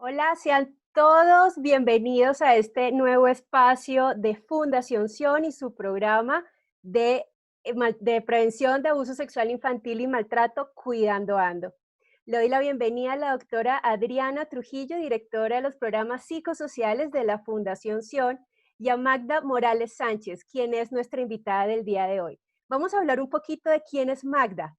Hola, sean todos bienvenidos a este nuevo espacio de Fundación Sion y su programa de prevención de abuso sexual infantil y maltrato, Cuidando Ando. Le doy la bienvenida a la doctora Adriana Trujillo, directora de los programas psicosociales de la Fundación Sion, y a Magda Morales Sánchez, quien es nuestra invitada del día de hoy. Vamos a hablar un poquito de quién es Magda.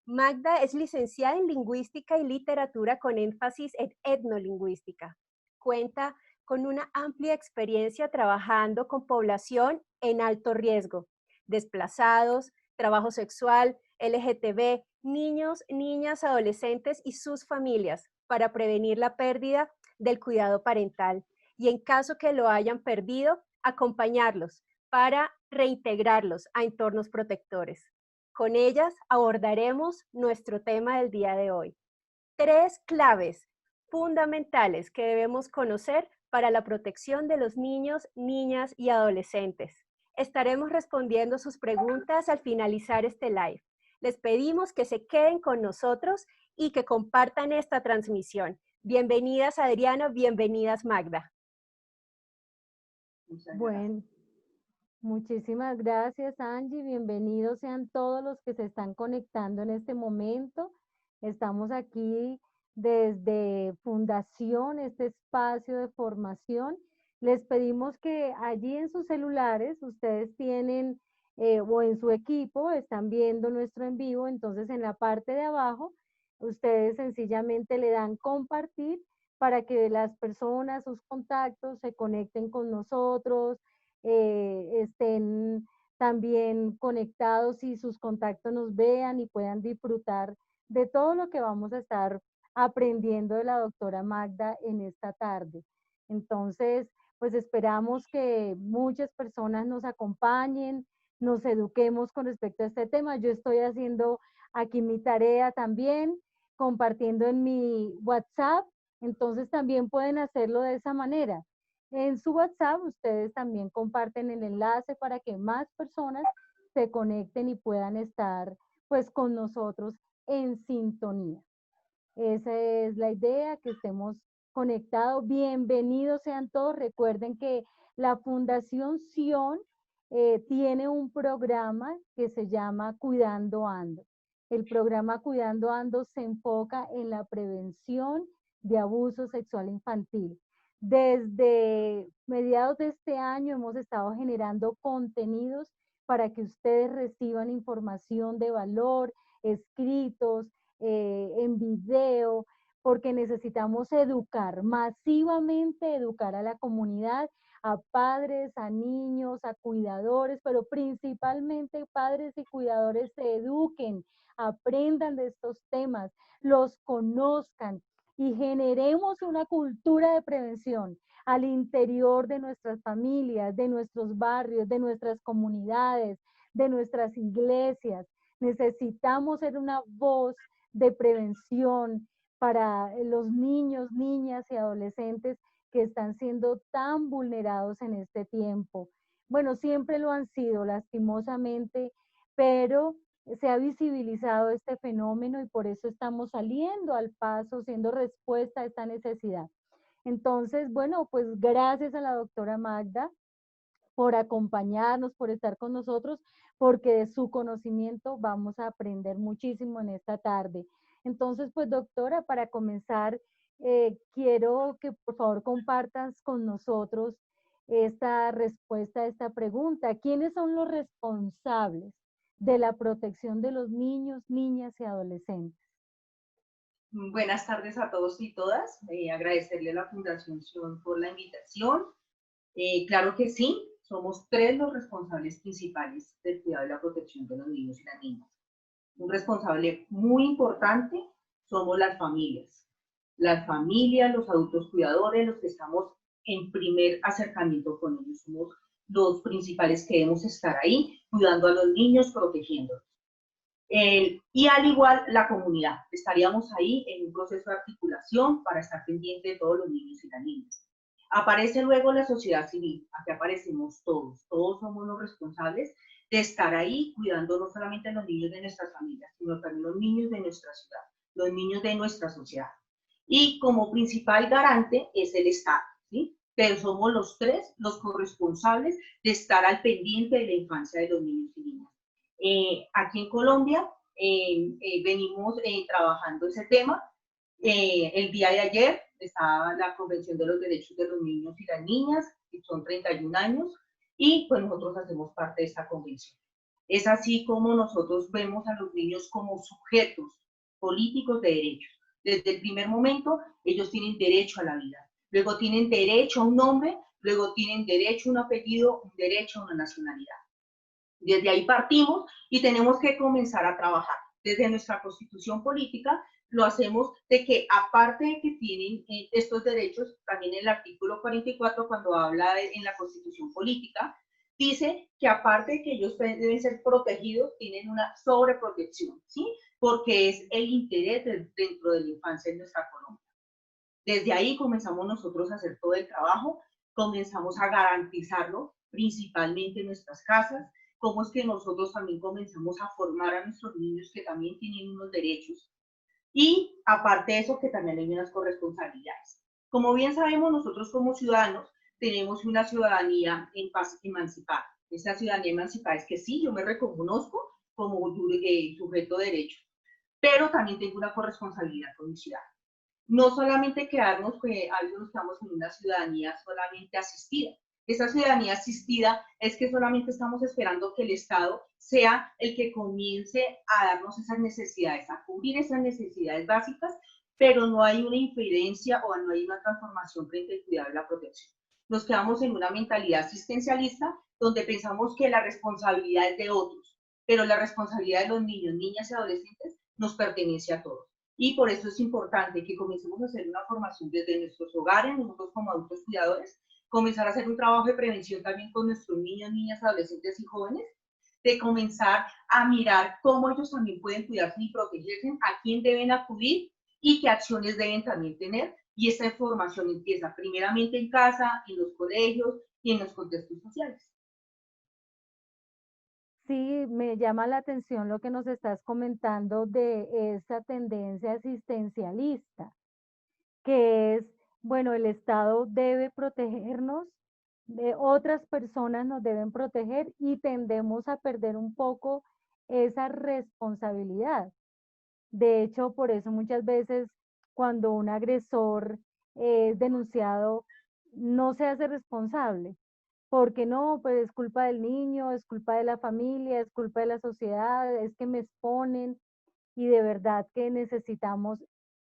Magda es licenciada en Lingüística y Literatura con énfasis en etnolingüística. Cuenta con una amplia experiencia trabajando con población en alto riesgo, desplazados, trabajo sexual, LGTB, niños, niñas, adolescentes y sus familias para prevenir la pérdida del cuidado parental y en caso que lo hayan perdido, acompañarlos para reintegrarlos a entornos protectores. Con ellas abordaremos nuestro tema del día de hoy. 3 claves fundamentales que debemos conocer para la protección de los niños, niñas y adolescentes. Estaremos respondiendo sus preguntas al finalizar este live. Les pedimos que se queden con nosotros y que compartan esta transmisión. Bienvenidas Adriana, bienvenidas Magda. Muchas gracias. Bueno, muchísimas gracias, Angie. Bienvenidos sean todos los que se están conectando en este momento. Estamos aquí desde Fundación, este espacio de formación. Les pedimos que allí en sus celulares ustedes tienen o en su equipo están viendo nuestro en vivo, entonces en la parte de abajo ustedes sencillamente le dan compartir para que las personas, sus contactos se conecten con nosotros, estén también conectados y sus contactos nos vean y puedan disfrutar de todo lo que vamos a estar aprendiendo de la doctora Magda en esta tarde. Entonces, pues esperamos que muchas personas nos acompañen, nos eduquemos con respecto a este tema. Yo estoy haciendo aquí mi tarea también, compartiendo en mi WhatsApp, entonces también pueden hacerlo de esa manera. En su WhatsApp ustedes también comparten el enlace para que más personas se conecten y puedan estar pues con nosotros en sintonía. Esa es la idea, que estemos conectados. Bienvenidos sean todos. Recuerden que la Fundación Sion tiene un programa que se llama Cuidando Ando. El programa Cuidando Ando se enfoca en la prevención de abuso sexual infantil. Desde mediados de este año hemos estado generando contenidos para que ustedes reciban información de valor, escritos, en video, porque necesitamos educar, masivamente educar a la comunidad, a padres, a niños, a cuidadores, pero principalmente padres y cuidadores se eduquen, aprendan de estos temas, los conozcan y generemos una cultura de prevención al interior de nuestras familias, de nuestros barrios, de nuestras comunidades, de nuestras iglesias. Necesitamos ser una voz de prevención para los niños, niñas y adolescentes que están siendo tan vulnerados en este tiempo. Bueno, siempre lo han sido, lastimosamente, pero se ha visibilizado este fenómeno y por eso estamos saliendo al paso, siendo respuesta a esta necesidad. Entonces, bueno, pues gracias a la doctora Magda por acompañarnos, por estar con nosotros, porque de su conocimiento vamos a aprender muchísimo en esta tarde. Entonces, pues doctora, para comenzar, quiero que por favor compartas con nosotros esta respuesta a esta pregunta. ¿Quiénes son los responsables de la protección de los niños, niñas y adolescentes? Buenas tardes a todos y todas. Agradecerle a la Fundación Sion por la invitación. Claro que sí, somos 3 los responsables principales del cuidado y la protección de los niños y las niñas. Un responsable muy importante somos las familias. Las familias, los adultos cuidadores, los que estamos en primer acercamiento con ellos, somos los principales que debemos estar ahí, cuidando a los niños, protegiéndolos. Y al igual la comunidad, estaríamos ahí en un proceso de articulación para estar pendiente de todos los niños y las niñas. Aparece luego la sociedad civil, aquí aparecemos todos, todos somos los responsables de estar ahí cuidando no solamente a los niños de nuestras familias, sino también los niños de nuestra ciudad, los niños de nuestra sociedad. y como principal garante es el Estado, ¿sí? Pero somos los tres los corresponsables de estar al pendiente de la infancia de los niños y niñas. Aquí en Colombia venimos trabajando ese tema. El día de ayer estaba la Convención de los Derechos de los Niños y las Niñas, que son 31 años, y pues nosotros hacemos parte de esta convención. Es así como nosotros vemos a los niños como sujetos políticos de derechos. Desde el primer momento, ellos tienen derecho a la vida, luego tienen derecho a un nombre, luego tienen derecho a un apellido, un derecho a una nacionalidad. Desde ahí partimos y tenemos que comenzar a trabajar. Desde nuestra constitución política lo hacemos de que aparte de que tienen estos derechos, también el artículo 44 cuando habla en la constitución política, dice que aparte de que ellos deben ser protegidos, tienen una sobreprotección, ¿sí? Porque es el interés dentro de la infancia en nuestra Colombia. Desde ahí comenzamos nosotros a hacer todo el trabajo, comenzamos a garantizarlo, principalmente en nuestras casas, cómo es que nosotros también comenzamos a formar a nuestros niños que también tienen unos derechos y aparte de eso que también hay unas corresponsabilidades. Como bien sabemos, nosotros como ciudadanos tenemos una ciudadanía emancipada. Esa ciudadanía emancipada es que sí, yo me reconozco como sujeto de derecho, pero también tengo una corresponsabilidad con mi ciudad. No solamente quedarnos que algunos estamos en una ciudadanía solamente asistida. Esa ciudadanía asistida es que solamente estamos esperando que el Estado sea el que comience a darnos esas necesidades, a cubrir esas necesidades básicas, pero no hay una inferencia o no hay una transformación frente al cuidado y la protección. Nos quedamos en una mentalidad asistencialista donde pensamos que la responsabilidad es de otros, pero la responsabilidad de los niños, niñas y adolescentes nos pertenece a todos. Y por eso es importante que comencemos a hacer una formación desde nuestros hogares, nosotros como adultos cuidadores, comenzar a hacer un trabajo de prevención también con nuestros niños, niñas, adolescentes y jóvenes, de comenzar a mirar cómo ellos también pueden cuidarse y protegerse, a quién deben acudir y qué acciones deben también tener. Y esta información empieza primeramente en casa, en los colegios y en los contextos sociales. Sí, me llama la atención lo que nos estás comentando de esa tendencia asistencialista, que es, bueno, el Estado debe protegernos, de otras personas nos deben proteger y tendemos a perder un poco esa responsabilidad. De hecho, por eso muchas veces cuando un agresor es denunciado, no se hace responsable, porque no, pues es culpa del niño, es culpa de la familia, es culpa de la sociedad, es que me exponen y de verdad que necesitamos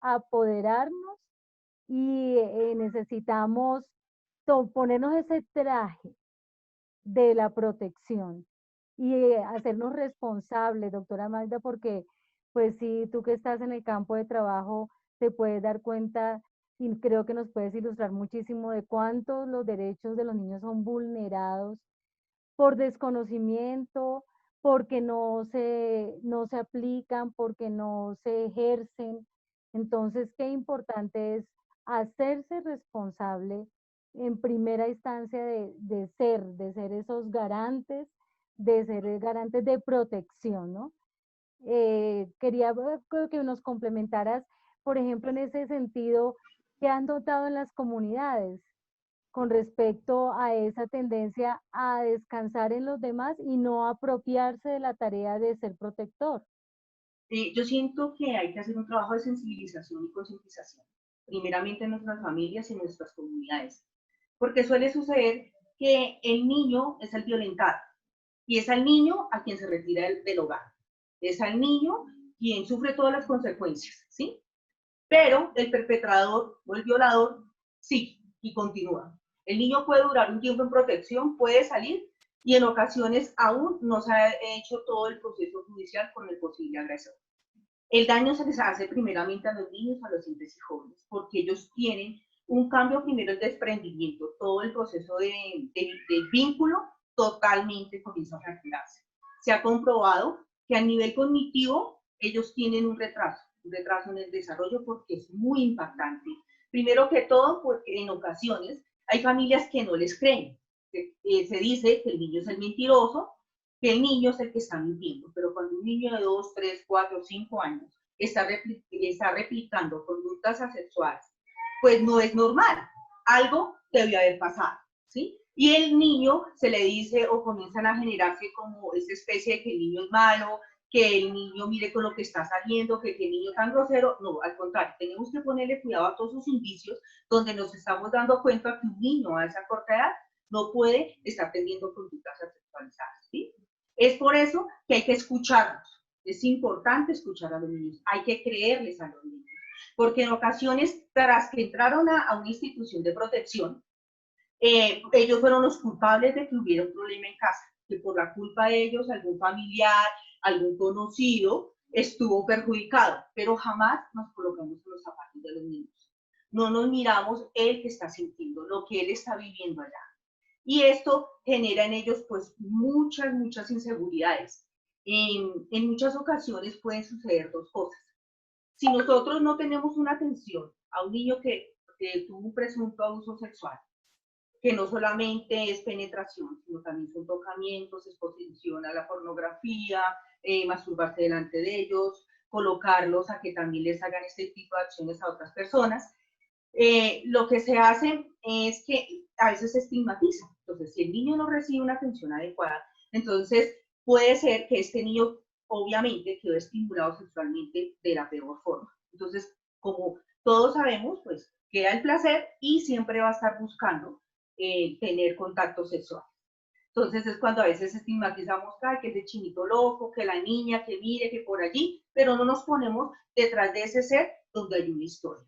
apoderarnos y necesitamos ponernos ese traje de la protección y hacernos responsables, doctora Magda, porque pues sí, tú que estás en el campo de trabajo te puedes dar cuenta y creo que nos puedes ilustrar muchísimo de cuántos los derechos de los niños son vulnerados por desconocimiento, porque no se aplican, porque no se ejercen. Entonces, qué importante es hacerse responsable en primera instancia de ser esos garantes, de ser garantes de protección, ¿no? Quería que nos complementaras, por ejemplo, en ese sentido, ¿qué han notado en las comunidades con respecto a esa tendencia a descansar en los demás y no apropiarse de la tarea de ser protector? Yo siento que hay que hacer un trabajo de sensibilización y concientización, primeramente en nuestras familias y en nuestras comunidades, porque suele suceder que el niño es el violentado y es al niño a quien se retira del hogar, es al niño quien sufre todas las consecuencias, ¿sí? Pero el perpetrador o el violador sí y continúa. El niño puede durar un tiempo en protección, puede salir y en ocasiones aún no se ha hecho todo el proceso judicial con el posible agresor. El daño se les hace primeramente a los niños, adolescentes y jóvenes, porque ellos tienen un cambio primero el desprendimiento, todo el proceso de vínculo totalmente comienza a fracturarse. Se ha comprobado que a nivel cognitivo ellos tienen un retraso en el desarrollo porque es muy impactante. Primero que todo porque en ocasiones hay familias que no les creen. Se dice que el niño es el mentiroso, que el niño es el que está mintiendo, pero cuando un niño de 2, 3, 4, 5 años está replicando conductas asexuales, pues no es normal, algo debió haber pasado, ¿sí? Y el niño se le dice o comienzan a generarse como esa especie de que el niño es malo, que el niño mire con lo que está saliendo, que el niño tan grosero. No, al contrario, tenemos que ponerle cuidado a todos esos indicios donde nos estamos dando cuenta que un niño a esa corta edad no puede estar teniendo conductas sexualizadas, ¿sí? Es por eso que hay que escucharlos. Es importante escuchar a los niños, hay que creerles a los niños, porque en ocasiones, tras que entraron a una institución de protección, ellos fueron los culpables de que hubiera un problema en casa, que por la culpa de ellos algún familiar, algún conocido estuvo perjudicado, pero jamás nos colocamos en los zapatos de los niños. No nos miramos el que está sintiendo, lo que él está viviendo allá. Y esto genera en ellos pues muchas inseguridades. En muchas ocasiones pueden suceder dos cosas. Si nosotros no tenemos una atención a un niño que tuvo un presunto abuso sexual, que no solamente es penetración, sino también son tocamientos, exposición a la pornografía, masturbarse delante de ellos, colocarlos a que también les hagan este tipo de acciones a otras personas. Lo que se hace es que a veces se estigmatiza. Entonces, si el niño no recibe una atención adecuada, entonces puede ser que este niño obviamente quedó estimulado sexualmente de la peor forma. Entonces, como todos sabemos, pues queda el placer y siempre va a estar buscando tener contacto sexual. Entonces es cuando a veces estigmatizamos que ese chinito loco, que la niña, que mire, que por allí, pero no nos ponemos detrás de ese ser donde hay una historia.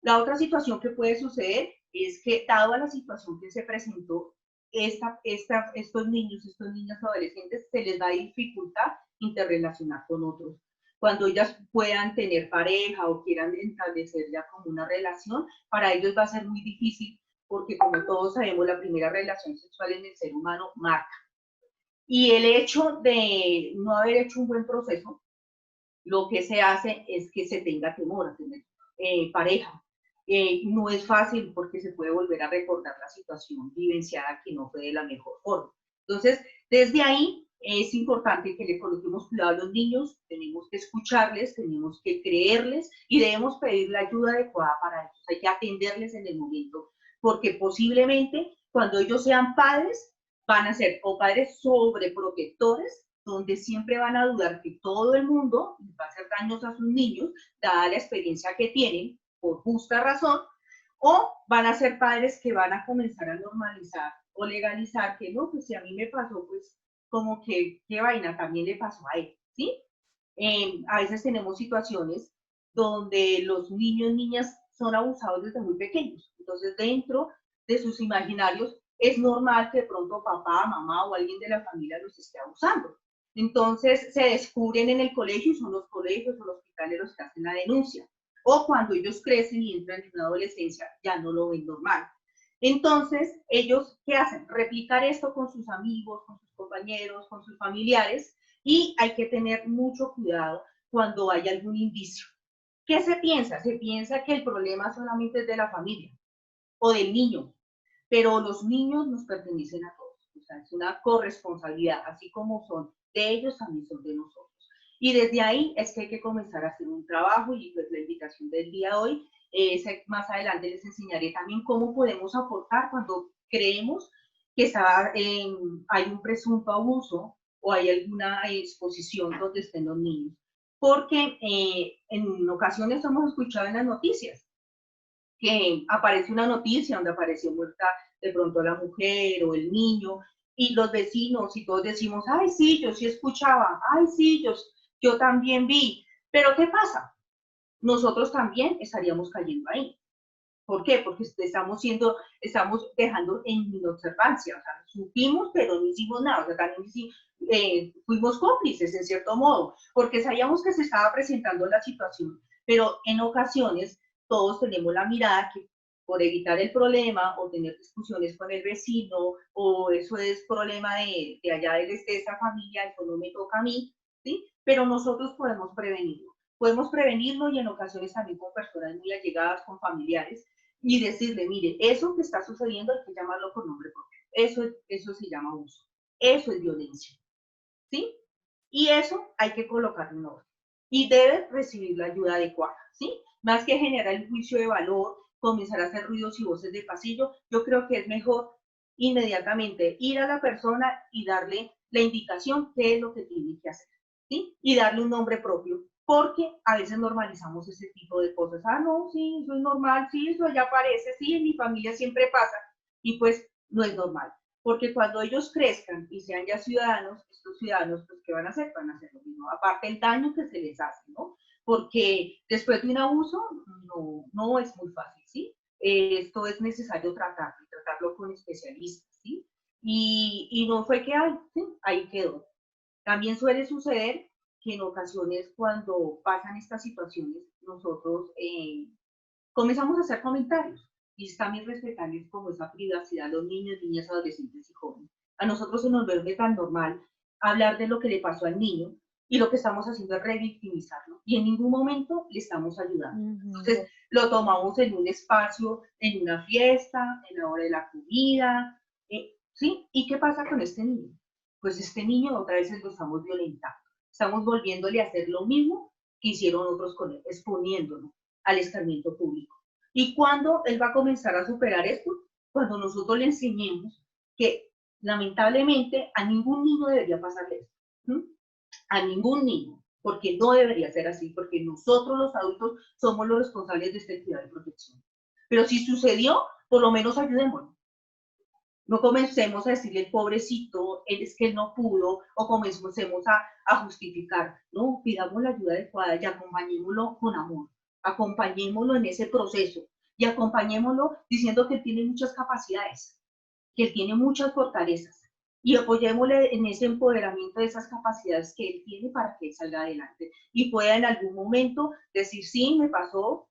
La otra situación que puede suceder es que, dado a la situación que se presentó, estos niños, estos niños adolescentes, se les da dificultad interrelacionar con otros. Cuando ellas puedan tener pareja o quieran establecer ya como una relación, para ellos va a ser muy difícil porque, como todos sabemos, la primera relación sexual en el ser humano marca. Y el hecho de no haber hecho un buen proceso, lo que se hace es que se tenga temor a tener pareja. No es fácil porque se puede volver a recordar la situación vivenciada que no fue de la mejor forma. Entonces, desde ahí es importante que le coloquemos cuidado a los niños, tenemos que escucharles, tenemos que creerles y debemos pedir la ayuda adecuada para ellos. Hay que atenderles en el momento, porque posiblemente cuando ellos sean padres, van a ser o padres sobreprotectores, donde siempre van a dudar que todo el mundo les va a hacer daños a sus niños, dada la experiencia que tienen, por justa razón, o van a ser padres que van a comenzar a normalizar o legalizar que no, pues si a mí me pasó, pues como que qué vaina, también le pasó a él, ¿sí? A veces tenemos situaciones donde los niños, niñas son abusados desde muy pequeños, entonces dentro de sus imaginarios es normal que de pronto papá, mamá o alguien de la familia los esté abusando. Entonces se descubren en el colegio y son los colegios o los hospitales los que hacen la denuncia. O cuando ellos crecen y entran en una adolescencia, ya no lo ven normal. Entonces, ellos, ¿qué hacen? Replicar esto con sus amigos, con sus compañeros, con sus familiares, y hay que tener mucho cuidado cuando hay algún indicio. ¿Qué se piensa? Se piensa que el problema solamente es de la familia o del niño, pero los niños nos pertenecen a todos. O sea, es una corresponsabilidad, así como son de ellos, también son de nosotros. Y desde ahí es que hay que comenzar a hacer un trabajo y pues la invitación del día de hoy es, más adelante les enseñaré también cómo podemos aportar cuando creemos que hay un presunto abuso o hay alguna exposición donde estén los niños. Porque en ocasiones hemos escuchado en las noticias que aparece una noticia donde apareció muerta de pronto la mujer o el niño, y los vecinos y todos decimos, ay, sí, yo sí escuchaba, ay, sí, yo también vi. Pero ¿qué pasa? Nosotros también estaríamos cayendo ahí. ¿Por qué? Porque estamos dejando en inobservancia, o sea, supimos, pero no hicimos nada, o sea, también fuimos cómplices en cierto modo, porque sabíamos que se estaba presentando la situación, pero en ocasiones todos tenemos la mirada que por evitar el problema o tener discusiones con el vecino, o eso es problema de allá de esa familia, eso no me toca a mí, ¿sí? Pero nosotros podemos prevenirlo. Podemos prevenirlo y en ocasiones también con personas muy allegadas, con familiares, y decirle, mire, eso que está sucediendo hay que llamarlo por nombre propio. Eso se llama abuso. Eso es violencia. ¿Sí? Y eso hay que colocarlo en orden. y debe recibir la ayuda adecuada, ¿sí? Más que generar el juicio de valor, comenzar a hacer ruidos y voces de pasillo, yo creo que es mejor inmediatamente ir a la persona y darle la indicación qué es lo que tiene que hacer, ¿sí? Y darle un nombre propio, porque a veces normalizamos ese tipo de cosas. Ah, no, sí, eso es normal, sí, eso ya aparece, sí, en mi familia siempre pasa, y pues no es normal. Porque cuando ellos crezcan y sean ya ciudadanos, estos ciudadanos, pues, ¿qué van a hacer? Van a hacer lo mismo. Aparte el daño que se les hace, ¿no? Porque después de un abuso, no es muy fácil, ¿sí? Esto es necesario tratarlo con especialistas, ¿sí? Y no fue que, ay, sí, ahí quedó. También suele suceder que en ocasiones cuando pasan estas situaciones, nosotros comenzamos a hacer comentarios y están bien respetables como esa privacidad a los niños, niñas, adolescentes y jóvenes. A nosotros se nos vuelve tan normal hablar de lo que le pasó al niño y lo que estamos haciendo es revictimizarlo y en ningún momento le estamos ayudando. Entonces lo tomamos en un espacio, en una fiesta, en la hora de la comida, ¿sí? ¿Y qué pasa con este niño? Pues este niño otra vez lo estamos violentando, estamos volviéndole a hacer lo mismo que hicieron otros con él, exponiéndolo al escarmiento público. ¿Y cuándo él va a comenzar a superar esto? Cuando nosotros le enseñemos que lamentablemente a ningún niño debería pasarle esto. ¿Sí? A ningún niño, porque no debería ser así, porque nosotros los adultos somos los responsables de este cuidado y protección. Pero si sucedió, por lo menos ayudémoslo. No comencemos a decirle el pobrecito, él es que él no pudo, o comencemos a justificar. No, pidamos la ayuda adecuada y acompañémoslo con amor. Acompañémoslo en ese proceso y acompañémoslo diciendo que él tiene muchas capacidades, que él tiene muchas fortalezas y apoyémosle en ese empoderamiento de esas capacidades que él tiene para que él salga adelante y pueda en algún momento decir, sí, me pasó,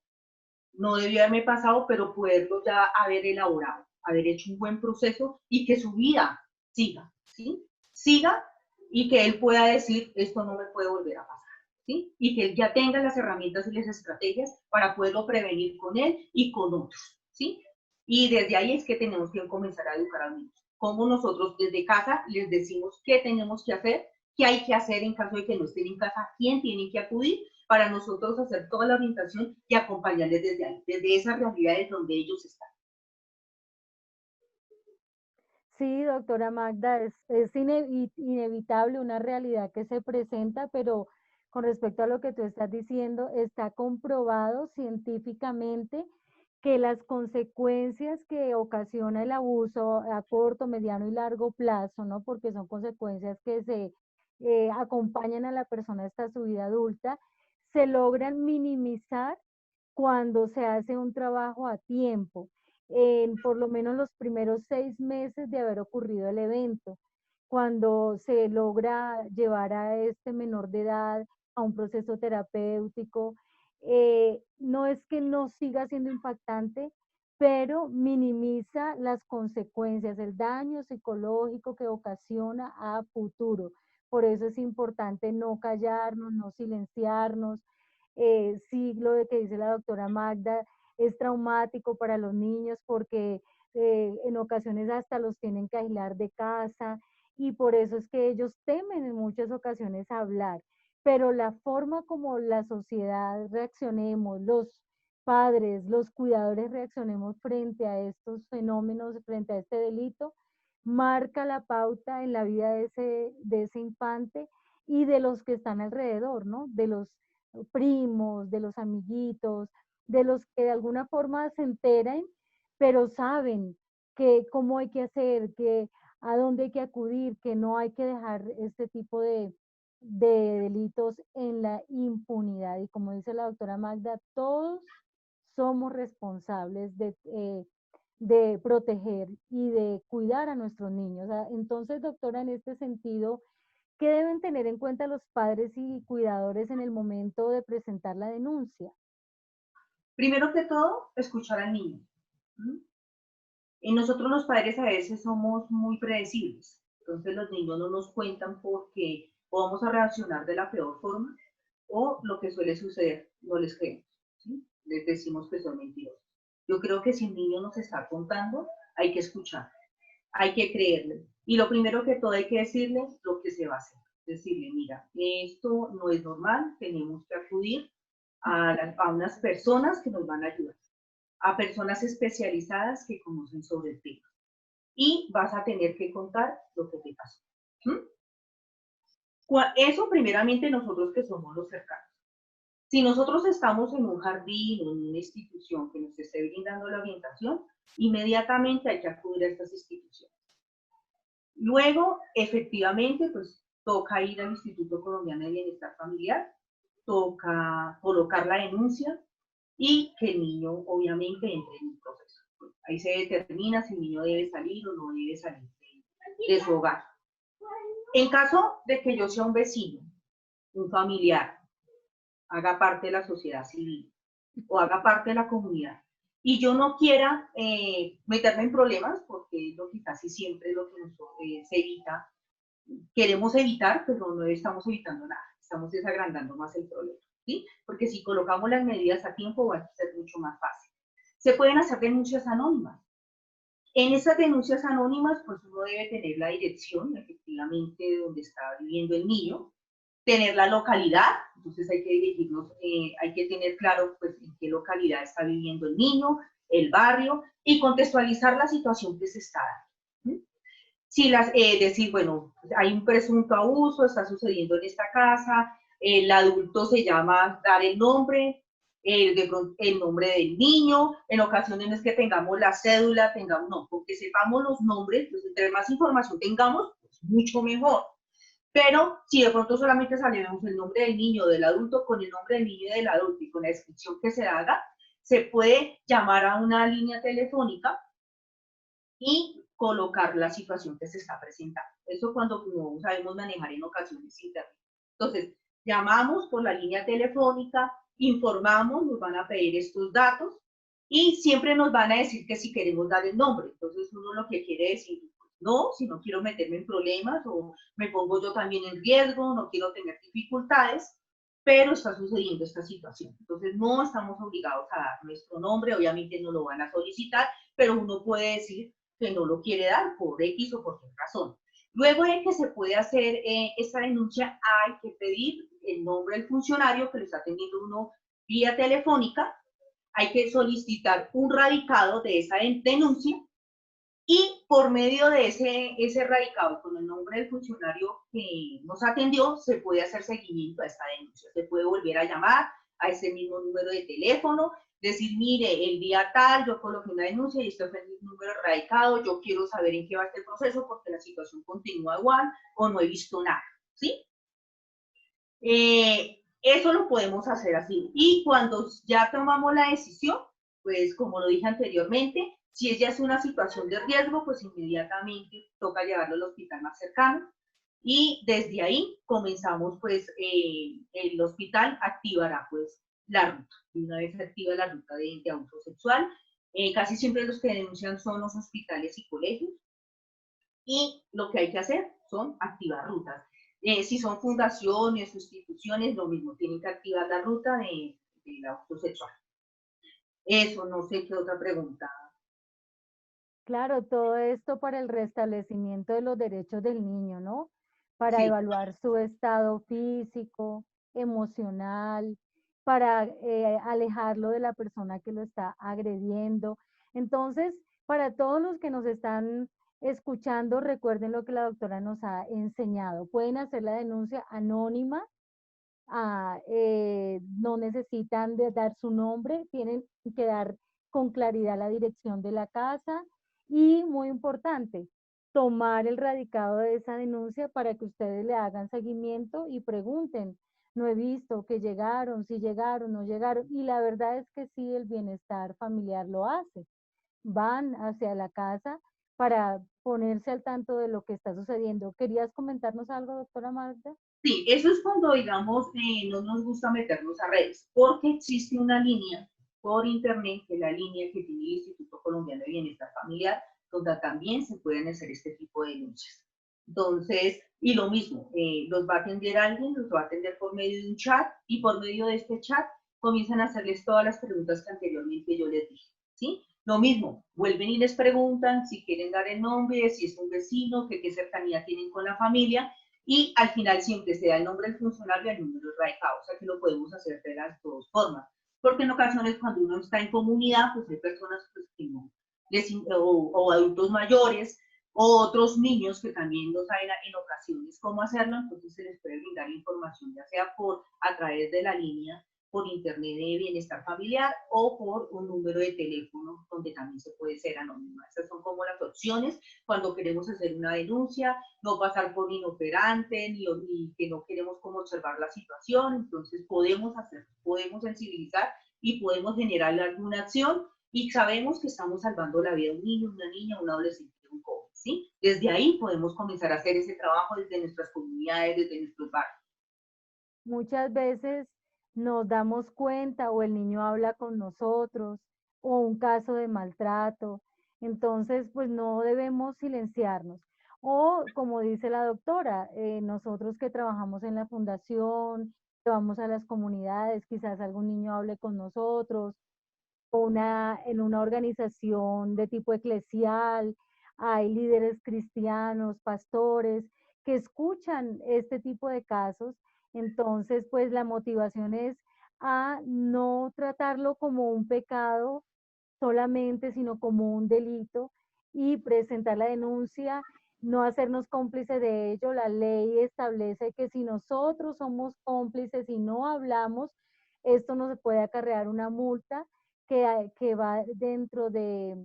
no debió haberme pasado, pero poderlo ya haber elaborado, haber hecho un buen proceso y que su vida siga, ¿sí? Siga y que él pueda decir, esto no me puede volver a pasar, ¿sí? Y que él ya tenga las herramientas y las estrategias para poderlo prevenir con él y con otros, ¿sí? Y desde ahí es que tenemos que comenzar a educar a los niños. Como nosotros desde casa les decimos qué tenemos que hacer, qué hay que hacer en caso de que no estén en casa, quién tienen que acudir para nosotros hacer toda la orientación y acompañarles desde ahí, desde esas realidades donde ellos están. Sí, doctora Magda, es inevitable una realidad que se presenta, pero con respecto a lo que tú estás diciendo, está comprobado científicamente que las consecuencias que ocasiona el abuso a corto, mediano y largo plazo, ¿no? Porque son consecuencias que se acompañan a la persona hasta su vida adulta, se logran minimizar cuando se hace un trabajo a tiempo, en por lo menos los primeros 6 meses de haber ocurrido el evento, cuando se logra llevar a este menor de edad a un proceso terapéutico. No es que no siga siendo impactante, pero minimiza las consecuencias, el daño psicológico que ocasiona a futuro. Por eso es importante no callarnos, no silenciarnos. Sí, lo de que dice la doctora Magda es traumático para los niños porque en ocasiones hasta los tienen que aislar de casa y por eso es que ellos temen en muchas ocasiones hablar. Pero la forma como la sociedad reaccionemos, los padres, los cuidadores reaccionemos frente a estos fenómenos, frente a este delito, marca la pauta en la vida de ese infante y de los que están alrededor, ¿no? De los primos, de los amiguitos, de los que de alguna forma se enteren, pero saben que cómo hay que hacer, que a dónde hay que acudir, que no hay que dejar este tipo de delitos en la impunidad. Y como dice la doctora Magda, todos somos responsables de proteger y de cuidar a nuestros niños. Entonces, doctora, en este sentido, ¿qué deben tener en cuenta los padres y cuidadores en el momento de presentar la denuncia? Primero que todo, escuchar al niño. Y nosotros los padres a veces somos muy predecibles, entonces los niños no nos cuentan porque o vamos a reaccionar de la peor forma o lo que suele suceder, no les creemos, ¿sí? Les decimos que son mentirosos. Yo creo que si el niño nos está contando, hay que escuchar, hay que creerle. Y lo primero que todo hay que decirle lo que se va a hacer. decirle, mira, esto no es normal, tenemos que acudir a unas personas que nos van a ayudar, a personas especializadas que conocen sobre el tema. Y vas a tener que contar lo que te pasó. Eso primeramente nosotros que somos los cercanos. Si nosotros estamos en un jardín o en una institución que nos esté brindando la orientación, inmediatamente hay que acudir a estas instituciones. Luego, efectivamente, pues toca ir al Instituto Colombiano de Bienestar Familiar, toca colocar la denuncia y que el niño obviamente entre en el proceso. Ahí se determina si el niño debe salir o no debe salir de su hogar. En caso de que yo sea un vecino, un familiar, haga parte de la sociedad civil o haga parte de la comunidad, y yo no quiera meterme en problemas, porque es lo que casi siempre es lo que se evita, queremos evitar, pero no estamos evitando nada, estamos desagrandando más el problema, ¿sí? Porque si colocamos las medidas a tiempo va a ser mucho más fácil. Se pueden hacer denuncias anónimas. En esas denuncias anónimas, pues uno debe tener la dirección, efectivamente, de donde está viviendo el niño, tener la localidad, entonces hay que dirigirnos, hay que tener claro pues en qué localidad está viviendo el niño, el barrio, y contextualizar la situación que se está dando. Si decir, bueno, hay un presunto abuso, está sucediendo en esta casa, el adulto se llama, dar el nombre, el nombre del niño, en ocasiones no es que tengamos la cédula, no, porque sepamos los nombres, pues entre más información tengamos, pues mucho mejor. Pero si de pronto solamente sabemos el nombre del niño o del adulto, con el nombre del niño y del adulto y con la descripción que se haga, se puede llamar a una línea telefónica y colocar la situación que se está presentando. Eso cuando no sabemos manejar en ocasiones internet. Entonces, llamamos por la línea telefónica, informamos, nos van a pedir estos datos y siempre nos van a decir que si queremos dar el nombre. Entonces, uno lo que quiere decir, no, si no quiero meterme en problemas o me pongo yo también en riesgo, no quiero tener dificultades, pero está sucediendo esta situación. Entonces, no estamos obligados a dar nuestro nombre, obviamente no lo van a solicitar, pero uno puede decir que no lo quiere dar por X o por qué razón. Luego de que se puede hacer esta denuncia, hay que pedir el nombre del funcionario que lo está atendiendo uno vía telefónica, hay que solicitar un radicado de esa denuncia y por medio de ese radicado con el nombre del funcionario que nos atendió, se puede hacer seguimiento a esta denuncia. Se puede volver a llamar a ese mismo número de teléfono, decir, mire, el día tal yo coloqué una denuncia y este fue el número radicado, yo quiero saber en qué va este proceso porque la situación continúa igual o no he visto nada, ¿sí? Eso lo podemos hacer así. Y cuando ya tomamos la decisión, pues como lo dije anteriormente, si ella es una situación de riesgo, pues inmediatamente toca llevarlo al hospital más cercano y desde ahí comenzamos, pues el hospital activará pues la ruta. Y una vez se activa la ruta de abuso sexual, casi siempre los que denuncian son los hospitales y colegios y lo que hay que hacer son activar rutas. Si son fundaciones o instituciones, lo mismo, tienen que activar la ruta del abuso sexual. Eso, no sé qué otra pregunta. Claro, todo esto para el restablecimiento de los derechos del niño, ¿no? Para Sí. evaluar su estado físico, emocional, para alejarlo de la persona que lo está agrediendo. Entonces, para todos los que nos están escuchando, recuerden lo que la doctora nos ha enseñado. Pueden hacer la denuncia anónima, no necesitan dar su nombre, tienen que dar con claridad la dirección de la casa y, muy importante, tomar el radicado de esa denuncia para que ustedes le hagan seguimiento y pregunten, no he visto que llegaron, si llegaron, no llegaron, y la verdad es que sí, el bienestar familiar lo hace. Van hacia la casa para ponerse al tanto de lo que está sucediendo. ¿Querías comentarnos algo, doctora Magda? Sí, eso es cuando, digamos, no nos gusta meternos a redes, porque existe una línea por internet, que es la línea que tiene el Instituto Colombiano de Bienestar Familiar, donde también se pueden hacer este tipo de denuncias. Entonces, y lo mismo, los va a atender alguien, los va a atender por medio de un chat, y por medio de este chat comienzan a hacerles todas las preguntas que anteriormente yo les dije, ¿sí? Lo mismo, vuelven y les preguntan si quieren dar el nombre, si es un vecino, qué cercanía tienen con la familia, y al final siempre se da el nombre del funcionario y el número de RAICA, o sea que lo podemos hacer de las dos formas. Porque en ocasiones cuando uno está en comunidad, pues hay personas pues, que no, o adultos mayores, o otros niños que también no saben en ocasiones cómo hacerlo, entonces se les puede brindar información, ya sea a través de la línea por internet de bienestar familiar o por un número de teléfono donde también se puede ser anónima. Esas son como las opciones cuando queremos hacer una denuncia, no pasar por inoperante ni que no queremos como observar la situación, entonces podemos sensibilizar y podemos generar alguna acción y sabemos que estamos salvando la vida de un niño, una niña, un adolescente, un joven, ¿sí? Desde ahí podemos comenzar a hacer ese trabajo desde nuestras comunidades, desde nuestros barrios. Muchas veces nos damos cuenta o el niño habla con nosotros o un caso de maltrato. Entonces, pues no debemos silenciarnos. O como dice la doctora, nosotros que trabajamos en la fundación, que vamos a las comunidades, quizás algún niño hable con nosotros, en una organización de tipo eclesial, hay líderes cristianos, pastores, que escuchan este tipo de casos. Entonces, pues la motivación es a no tratarlo como un pecado solamente, sino como un delito y presentar la denuncia, no hacernos cómplices de ello. La ley establece que si nosotros somos cómplices y no hablamos, esto nos puede acarrear una multa que va dentro de,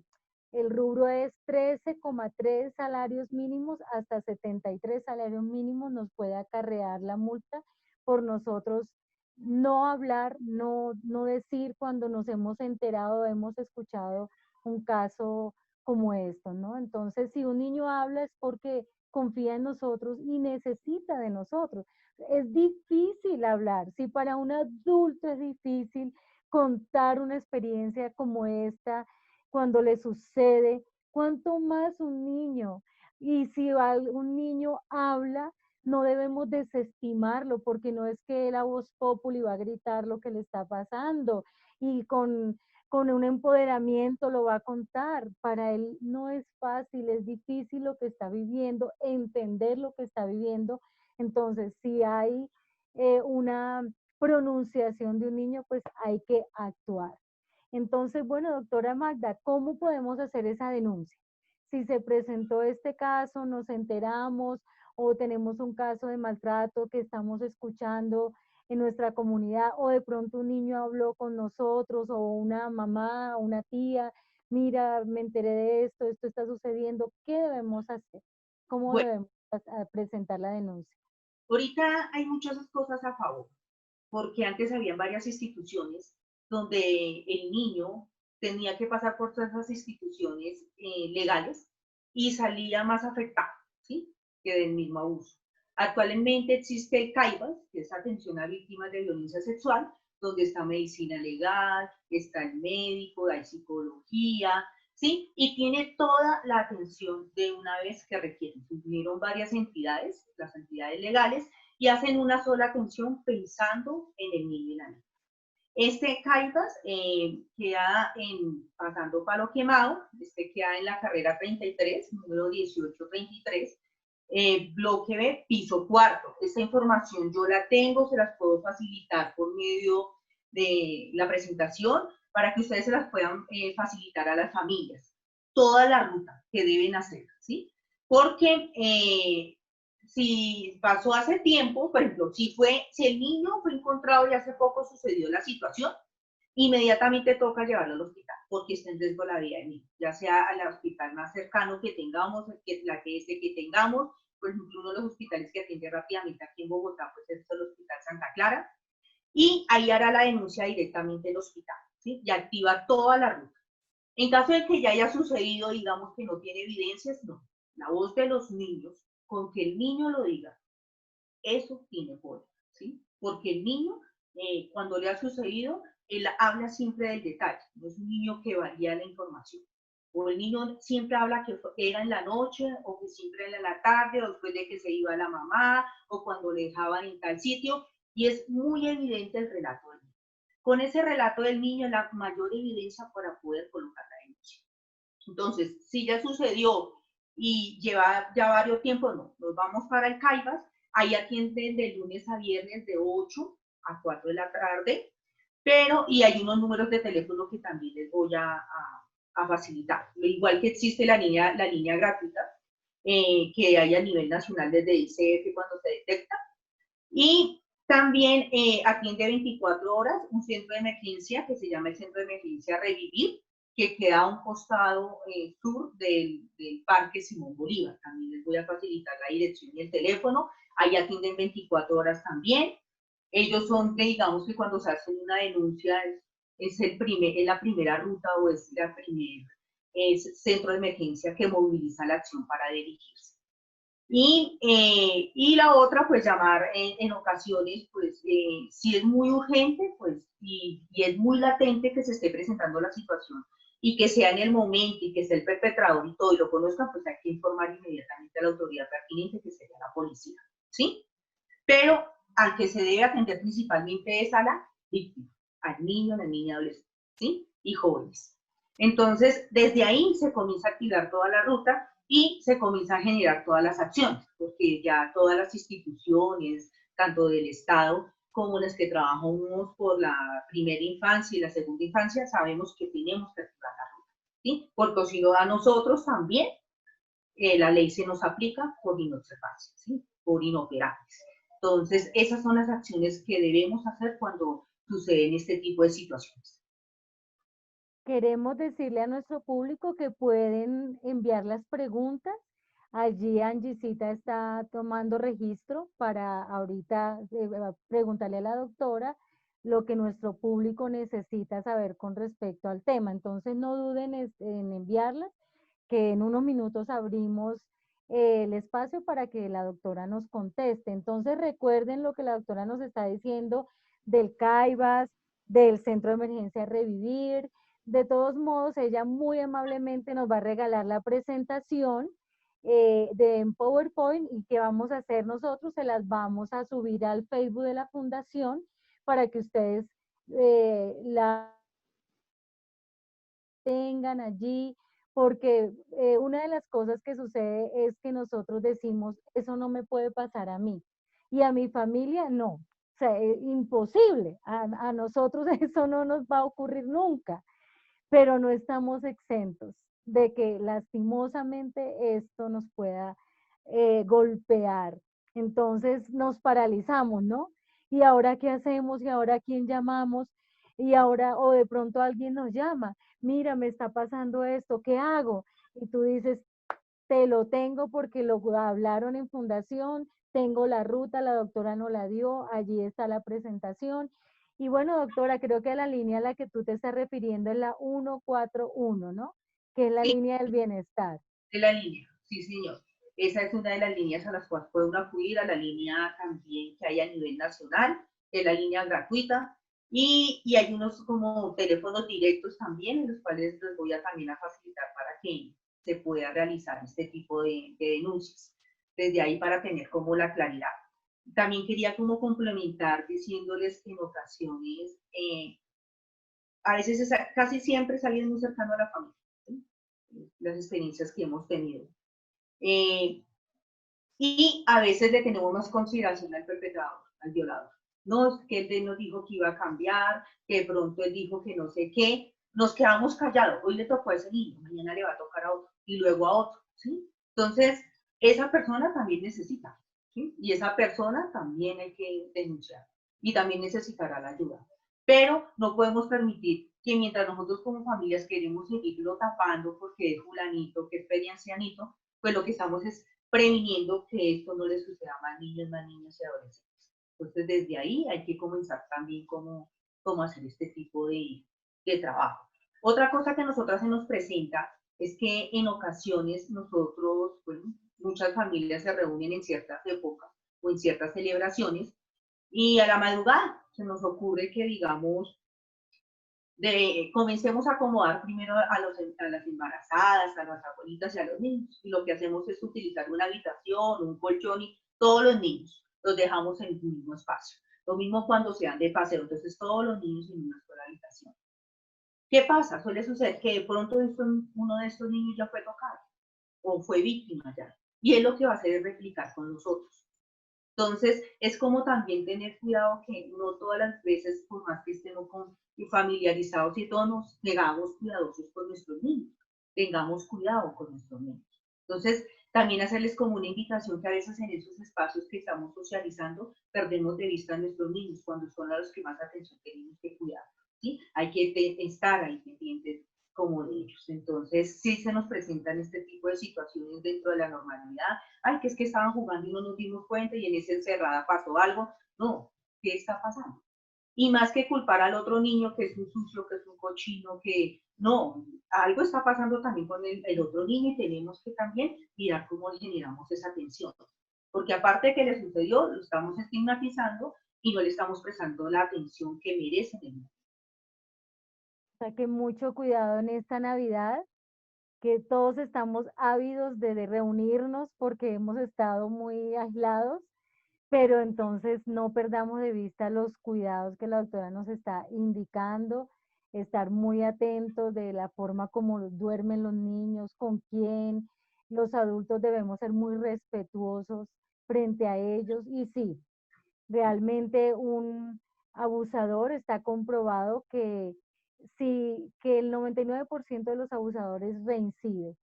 el rubro es 13,3 salarios mínimos hasta 73 salarios mínimos nos puede acarrear la multa por nosotros no hablar, no decir cuando nos hemos enterado, hemos escuchado un caso como esto, ¿no? Entonces, si un niño habla es porque confía en nosotros y necesita de nosotros. Es difícil hablar, si para un adulto es difícil contar una experiencia como esta cuando le sucede, ¿cuánto más un niño? Y si un niño habla, no debemos desestimarlo, porque no es que él a voz populi va a gritar lo que le está pasando y con un empoderamiento lo va a contar. Para él no es fácil, es difícil lo que está viviendo, entender lo que está viviendo. Entonces, si hay una pronunciación de un niño, pues hay que actuar. Entonces, bueno, doctora Magda, ¿cómo podemos hacer esa denuncia? Si se presentó este caso, nos enteramos o tenemos un caso de maltrato que estamos escuchando en nuestra comunidad o de pronto un niño habló con nosotros o una mamá, una tía, mira, me enteré de esto, esto está sucediendo, ¿qué debemos hacer? ¿Cómo Bueno, debemos presentar la denuncia? ahorita hay muchas cosas a favor, porque antes habían varias instituciones donde el niño tenía que pasar por todas esas instituciones legales y salía más afectado, ¿sí? Que del mismo abuso. Actualmente existe el CAIBAS, que es Atención a Víctimas de Violencia Sexual, donde está medicina legal, está el médico, hay psicología, ¿sí? Y tiene toda la atención de una vez que requieren. Se unieron varias entidades, las entidades legales, y hacen una sola atención pensando en el niño y la niña. Este CAIBAS queda pasando Palo Quemado, queda en la carrera 33, número 1833, bloque B, piso cuarto. Esta información yo la tengo, se las puedo facilitar por medio de la presentación para que ustedes se las puedan facilitar a las familias. Toda la ruta que deben hacer, ¿sí? Porque si pasó hace tiempo, por ejemplo, si el niño fue encontrado y hace poco sucedió la situación, inmediatamente toca llevarlo al hospital, porque está en riesgo la vida del niño, ya sea al hospital más cercano que tengamos, la que tengamos, por ejemplo, uno de los hospitales que atiende rápidamente aquí en Bogotá, pues es el Hospital Santa Clara, y ahí hará la denuncia directamente el hospital, ¿sí? Y activa toda la ruta. En caso de que ya haya sucedido, digamos que no tiene evidencias, no. La voz de los niños, con que el niño lo diga, eso tiene poder, ¿sí? Porque el niño, cuando le ha sucedido, él habla siempre del detalle, no es un niño que varía la información. O el niño siempre habla que era en la noche, o que siempre era en la tarde, o después de que se iba la mamá, o cuando le dejaban en tal sitio, y es muy evidente el relato del niño. Con ese relato del niño, la mayor evidencia para poder colocar la denuncia. Entonces, si ya sucedió y lleva ya varios tiempos, no, nos vamos para el CAIBAS, Ahí atienden de lunes a viernes de 8 a 4 de la tarde, y hay unos números de teléfono que también les voy a facilitar. Igual que existe la línea gratuita que hay a nivel nacional desde ICF cuando se detecta. Y también atiende 24 horas un centro de emergencia que se llama el Centro de Emergencia Revivir, que queda a un costado sur del Parque Simón Bolívar. También les voy a facilitar la dirección y el teléfono. Ahí atienden 24 horas también. Ellos son, digamos que cuando se hace una denuncia es la primera ruta o es la primera centro de emergencia que moviliza la acción para dirigirse. Y la otra, pues llamar en ocasiones, pues si es muy urgente, pues y es muy latente que se esté presentando la situación y que sea en el momento y que sea el perpetrador y todo y lo conozcan, pues hay que informar inmediatamente a la autoridad pertinente, que sería la policía, ¿sí? Pero al que se debe atender principalmente es a la víctima, al niño, a la niña, adolescente, ¿sí? Y jóvenes. Entonces, desde ahí se comienza a activar toda la ruta y se comienza a generar todas las acciones, porque ya todas las instituciones, tanto del Estado como las que trabajamos por la primera infancia y la segunda infancia, sabemos que tenemos que activar la ruta, ¿sí? Porque si no, a nosotros también la ley se nos aplica por inobservancia, ¿sí? Por inoperables. Entonces, esas son las acciones que debemos hacer cuando suceden este tipo de situaciones. Queremos decirle a nuestro público que pueden enviar las preguntas. Allí Angisita está tomando registro para ahorita preguntarle a la doctora lo que nuestro público necesita saber con respecto al tema. Entonces no duden en enviarlas, que en unos minutos abrimos el espacio para que la doctora nos conteste. Entonces recuerden lo que la doctora nos está diciendo del CAIBAS, del Centro de Emergencia Revivir. De todos modos, ella muy amablemente nos va a regalar la presentación de PowerPoint, y que vamos a hacer nosotros, se las vamos a subir al Facebook de la Fundación para que ustedes la tengan allí, porque una de las cosas que sucede es que nosotros decimos, eso no me puede pasar a mí, y a mi familia no. O sea, es imposible, a nosotros eso no nos va a ocurrir nunca, pero no estamos exentos de que lastimosamente esto nos pueda golpear. Entonces nos paralizamos, ¿no? ¿Y ahora qué hacemos? ¿Y ahora quién llamamos? Y ahora, o de pronto alguien nos llama, mira, me está pasando esto, ¿qué hago? Y tú dices, te lo tengo porque lo hablaron en fundación, tengo la ruta, la doctora nos la dio, allí está la presentación. Y bueno, doctora, creo que la línea a la que tú te estás refiriendo es la 141, ¿no? Que es la Sí, línea del bienestar. de la línea, sí señor. Esa es una de las líneas a las cuales puede uno acudir, a la línea también que hay a nivel nacional, que es la línea gratuita, y hay unos como teléfonos directos también, en los cuales les voy a también a facilitar para que se pueda realizar este tipo de denuncias. Desde ahí para tener como la claridad. También quería como complementar diciéndoles que en ocasiones, a veces casi siempre es alguien muy cercano a la familia, ¿sí? Las experiencias que hemos tenido. Y a veces le tenemos más consideración al perpetrador, al violador. No, es que él nos dijo que iba a cambiar, que de pronto él dijo que no sé qué. Nos quedamos callados. Hoy le tocó a ese niño, mañana le va a tocar a otro y luego a otro, ¿sí? Entonces, esa persona también necesita, ¿sí? Y esa persona también hay que denunciar y también necesitará la ayuda. Pero no podemos permitir que mientras nosotros como familias queremos seguirlo tapando porque es fulanito, que es periancianito, pues lo que estamos es previniendo que esto no le suceda a más niños, más niñas y adolescentes. Entonces, desde ahí hay que comenzar también cómo hacer este tipo de trabajo. Otra cosa que a nosotras se nos presenta es que en ocasiones nosotros, bueno, muchas familias se reúnen en ciertas épocas o en ciertas celebraciones y a la madrugada se nos ocurre que, digamos, comencemos a acomodar primero a las embarazadas, a las abuelitas y a los niños. Y lo que hacemos es utilizar una habitación, un colchón y todos los niños los dejamos en el mismo espacio. Lo mismo cuando se dan de paseo, entonces todos los niños en una sola habitación. ¿Qué pasa? Suele suceder que de pronto uno de estos niños ya fue tocado o fue víctima ya. Y él lo que va a hacer es replicar con nosotros. Entonces, es como también tener cuidado que no todas las veces, por más que estemos familiarizados y todos nos negamos cuidadosos con nuestros niños, tengamos cuidado con nuestros niños. Entonces, también hacerles como una invitación que a veces en esos espacios que estamos socializando perdemos de vista a nuestros niños cuando son a los que más atención tenemos que cuidar, ¿sí? Hay que estar ahí pendientes como de ellos. Entonces, sí se nos presentan este tipo de situaciones dentro de la normalidad. Ay, que es que estaban jugando y no nos dimos cuenta y en esa encerrada pasó algo. No, ¿qué está pasando? Y más que culpar al otro niño que es un sucio, que es un cochino, que no, algo está pasando también con el otro niño y tenemos que también mirar cómo generamos esa atención. Porque aparte de que le sucedió, lo estamos estigmatizando y no le estamos prestando la atención que merece el niño. O sea que mucho cuidado en esta Navidad, que todos estamos ávidos de reunirnos porque hemos estado muy aislados, pero entonces no perdamos de vista los cuidados que la doctora nos está indicando, estar muy atentos de la forma como duermen los niños, con quién, los adultos debemos ser muy respetuosos frente a ellos y sí, realmente un abusador está comprobado que sí, que el 99% de los abusadores reincide.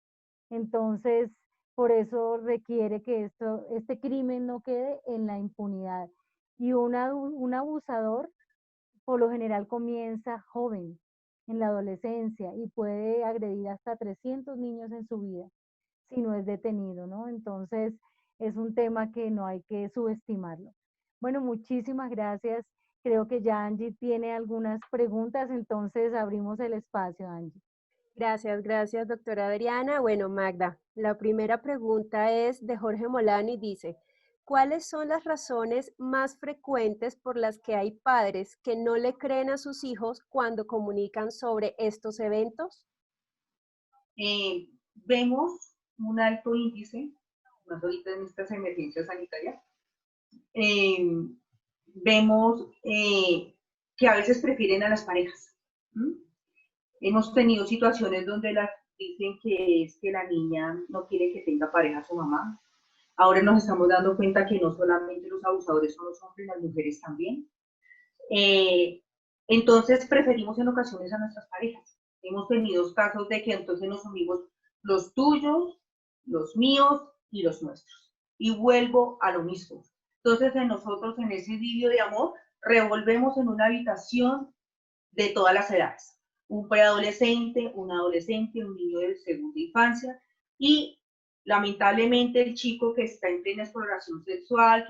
Entonces, por eso requiere que este crimen no quede en la impunidad. Y un abusador, por lo general, comienza joven, en la adolescencia, y puede agredir hasta 300 niños en su vida, si no es detenido, ¿no? Entonces, es un tema que no hay que subestimarlo. Bueno, muchísimas gracias. Creo que ya Angie tiene algunas preguntas, entonces abrimos el espacio, Angie. Gracias, gracias, doctora Adriana. Bueno, Magda, la primera pregunta es de Jorge Molano y dice, ¿cuáles son las razones más frecuentes por las que hay padres que no le creen a sus hijos cuando comunican sobre estos eventos? Vemos un alto índice, más ahorita en estas emergencias sanitarias, vemos que a veces prefieren a las parejas. Hemos tenido situaciones donde las dicen que es que la niña no quiere que tenga pareja su mamá. Ahora nos estamos dando cuenta que no solamente los abusadores son los hombres, las mujeres también. Entonces preferimos en ocasiones a nuestras parejas. Hemos tenido casos de que entonces nos unimos los tuyos, los míos y los nuestros. Y vuelvo a lo mismo. Entonces en nosotros, en ese idilio de amor, revolvemos en una habitación de todas las edades. Un preadolescente, un adolescente, un niño de segunda infancia y lamentablemente el chico que está en plena exploración sexual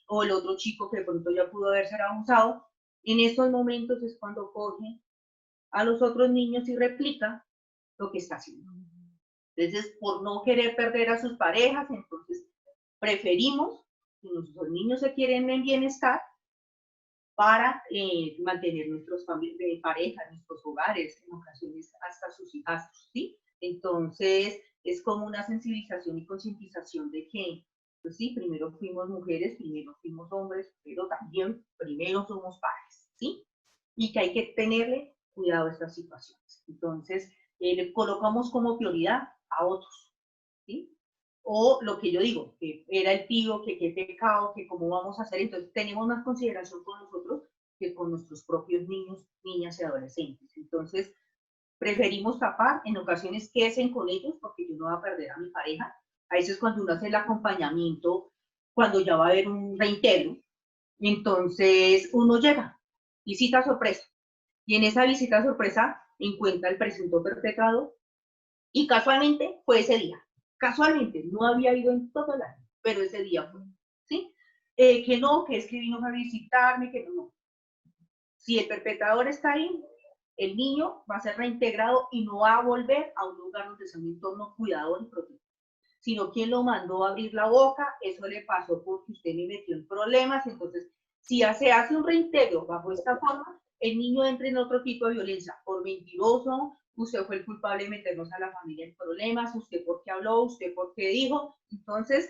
o el otro chico que de pronto ya pudo haber sido abusado, en estos momentos es cuando coge a los otros niños y replica lo que está haciendo. Entonces, por no querer perder a sus parejas, entonces preferimos, si nuestros niños se quieren en bienestar, para mantener nuestros parejas, nuestros hogares, en ocasiones hasta sus hijastros, ¿sí? Entonces, es como una sensibilización y concientización de que, pues sí, primero fuimos mujeres, primero fuimos hombres, pero también primero somos padres, ¿sí? Y que hay que tenerle cuidado a estas situaciones. Entonces, le colocamos como prioridad a otros, ¿sí? O lo que yo digo, que era el tío, que qué pecado, que cómo vamos a hacer. Entonces, tenemos más consideración con nosotros que con nuestros propios niños, niñas y adolescentes. Entonces, preferimos tapar, en ocasiones queden con ellos, porque yo no voy a perder a mi pareja. A veces cuando uno hace el acompañamiento, cuando ya va a haber un reintegro, entonces uno llega, visita sorpresa, y en esa visita sorpresa encuentra el presunto perpetrador, y casualmente fue ese día. Casualmente, no había ido en todo el año, pero ese día fue, ¿sí? Que no, que es que vino a visitarme, que no. Si el perpetrador está ahí, el niño va a ser reintegrado y no va a volver a un lugar donde sea un entorno cuidador y protector, sino quien lo mandó a abrir la boca, eso le pasó porque usted me metió en problemas. Entonces, si se hace un reintegro bajo esta forma, el niño entra en otro tipo de violencia, por mentiroso, usted fue el culpable de meternos a la familia en problemas, usted por qué habló, usted por qué dijo. Entonces,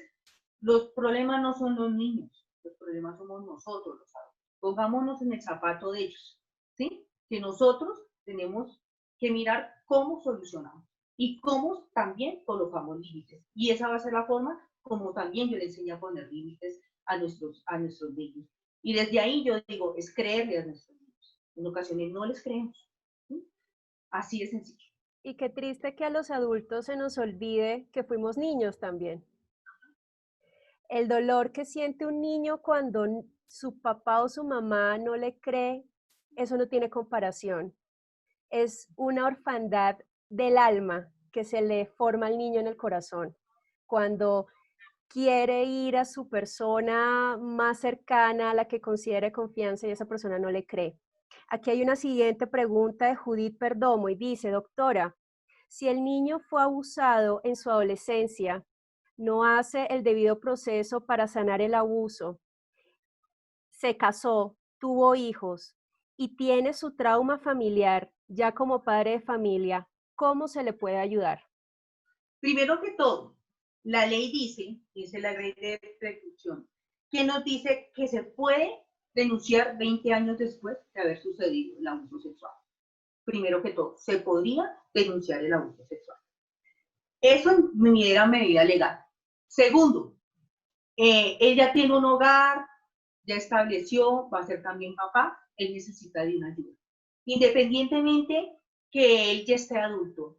los problemas no son los niños, los problemas somos nosotros, los adultos. Pongámonos en el zapato de ellos, ¿sí? Que nosotros tenemos que mirar cómo solucionamos y cómo también colocamos límites. Y esa va a ser la forma como también yo le enseño a poner límites a nuestros niños. Y desde ahí yo digo, es creerle a nuestros niños. En ocasiones no les creemos. ¿Sí? Así de sencillo. Y qué triste que a los adultos se nos olvide que fuimos niños también. El dolor que siente un niño cuando su papá o su mamá no le cree, eso no tiene comparación. Es una orfandad del alma que se le forma al niño en el corazón. Cuando quiere ir a su persona más cercana, a la que considere confianza y esa persona no le cree. Aquí hay una siguiente pregunta de Judith Perdomo y dice, doctora, si el niño fue abusado en su adolescencia, no hace el debido proceso para sanar el abuso, se casó, tuvo hijos y tiene su trauma familiar ya como padre de familia, ¿cómo se le puede ayudar? Primero que todo, la ley dice la ley de prescripción, que nos dice que se puede denunciar 20 años después de haber sucedido el abuso sexual. Primero que todo, se podría denunciar el abuso sexual. Eso en primera medida legal. Segundo, él ya tiene un hogar, ya estableció, va a ser también papá, él necesita de una ayuda. Independientemente que él ya esté adulto,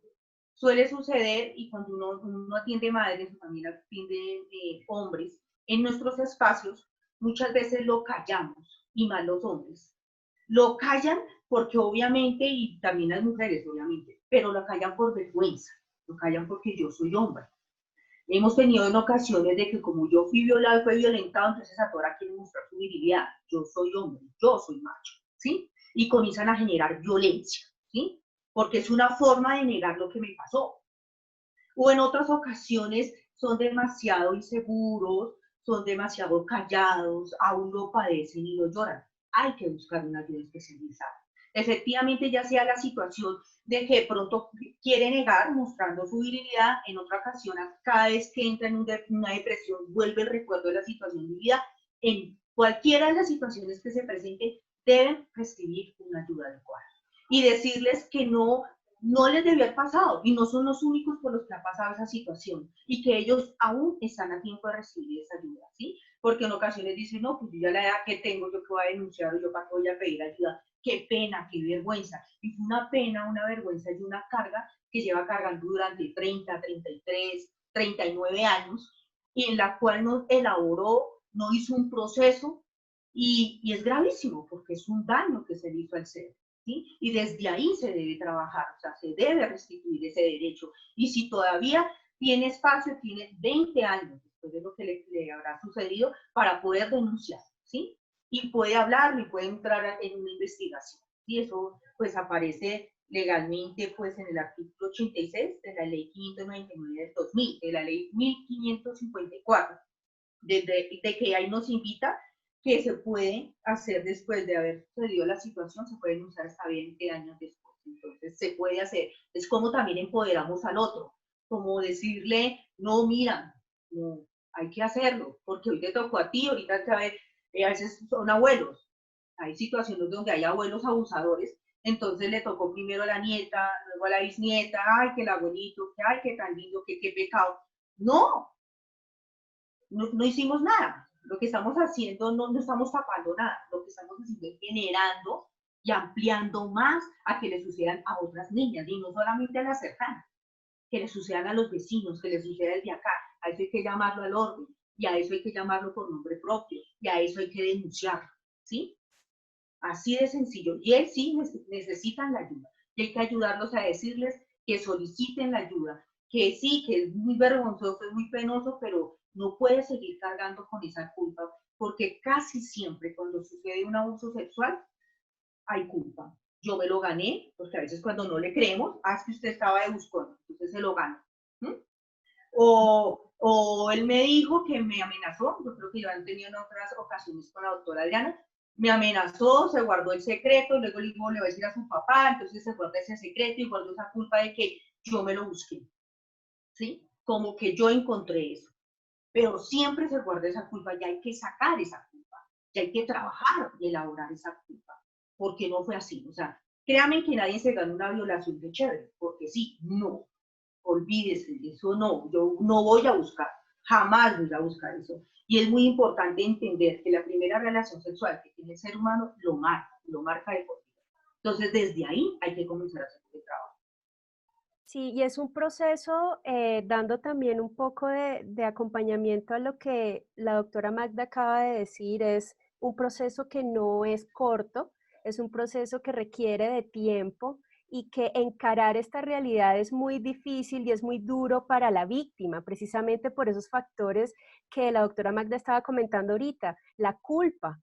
suele suceder, y cuando uno atiende madres, su familia atiende hombres, en nuestros espacios, muchas veces lo callamos, y más los hombres. Lo callan porque obviamente, y también las mujeres obviamente, pero lo callan por vergüenza, lo callan porque yo soy hombre. Hemos tenido en ocasiones de que como yo fui violado, fue violentado, entonces ahora quieren mostrar su virilidad. Yo soy hombre, yo soy macho, ¿sí? Y comienzan a generar violencia, ¿sí? Porque es una forma de negar lo que me pasó. O en otras ocasiones son demasiado inseguros, son demasiado callados, aún lo padecen y lo lloran. Hay que buscar una ayuda especializada. Efectivamente, ya sea la situación de que pronto quiere negar mostrando su virilidad, en otra ocasión, cada vez que entra en una depresión, vuelve el recuerdo de la situación vivida. En cualquiera de las situaciones que se presenten, deben recibir una ayuda adecuada. Y decirles que no les debió haber pasado y no son los únicos por los que ha pasado esa situación y que ellos aún están a tiempo de recibir esa ayuda, ¿sí? Porque en ocasiones dicen, no, pues yo ya la edad que tengo, yo que voy a denunciar o yo para qué voy a pedir ayuda. Qué pena, qué vergüenza. Y fue una pena, una vergüenza y una carga que lleva cargando durante 30, 33, 39 años y en la cual no elaboró, no hizo un proceso y es gravísimo porque es un daño que se le hizo al ser. ¿Sí? Y desde ahí se debe trabajar, o sea, se debe restituir ese derecho. Y si todavía tiene espacio, tiene 20 años después de lo que le habrá sucedido para poder denunciar, ¿sí? Y puede hablar y puede entrar en una investigación. Y eso pues aparece legalmente pues en el artículo 86 de la ley 599 del 2000, de la ley 1554, de que ahí nos invita que se puede hacer después de haber sucedido la situación, se pueden usar hasta 20 años después. Entonces, se puede hacer. Es como también empoderamos al otro, como decirle, no, mira, no, hay que hacerlo, porque hoy te tocó a ti, ahorita a veces son abuelos. Hay situaciones donde hay abuelos abusadores, entonces le tocó primero a la nieta, luego a la bisnieta, ay, que el abuelito, que ay, que tan lindo, que qué pecado. No, no hicimos nada. Lo que estamos haciendo, no estamos tapando nada. Lo que estamos haciendo es generando y ampliando más a que le sucedan a otras niñas, y no solamente a las cercanas, que le sucedan a los vecinos, que le suceda el de acá. A eso hay que llamarlo al orden, y a eso hay que llamarlo por nombre propio, y a eso hay que denunciarlo, ¿sí? Así de sencillo. Y él sí necesitan la ayuda. Y hay que ayudarlos a decirles que soliciten la ayuda, que sí, que es muy vergonzoso, es muy penoso, pero no puede seguir cargando con esa culpa, porque casi siempre cuando sucede un abuso sexual hay culpa. Yo me lo gané, porque a veces cuando no le creemos, es que usted estaba de buscón, entonces se lo gana. ¿Mm? O él me dijo que me amenazó, yo creo que yo han tenido en otras ocasiones con la doctora Adriana, me amenazó, se guardó el secreto, luego le digo, le voy a decir a su papá, entonces se guarda ese secreto y guardó esa culpa de que yo me lo busqué, ¿sí? Como que yo encontré eso. Pero siempre se guarda esa culpa y hay que sacar esa culpa, y hay que trabajar y elaborar esa culpa, porque no fue así. O sea, créanme que nadie se gana una violación de chévere, porque sí, no, olvídese, eso no, yo no voy a buscar. Jamás voy a buscar eso. Y es muy importante entender que la primera relación sexual que tiene el ser humano lo marca de por vida. Entonces, desde ahí hay que comenzar a hacer el trabajo. Sí, y es un proceso dando también un poco de acompañamiento a lo que la doctora Magda acaba de decir, es un proceso que no es corto, es un proceso que requiere de tiempo y que encarar esta realidad es muy difícil y es muy duro para la víctima, precisamente por esos factores que la doctora Magda estaba comentando ahorita, la culpa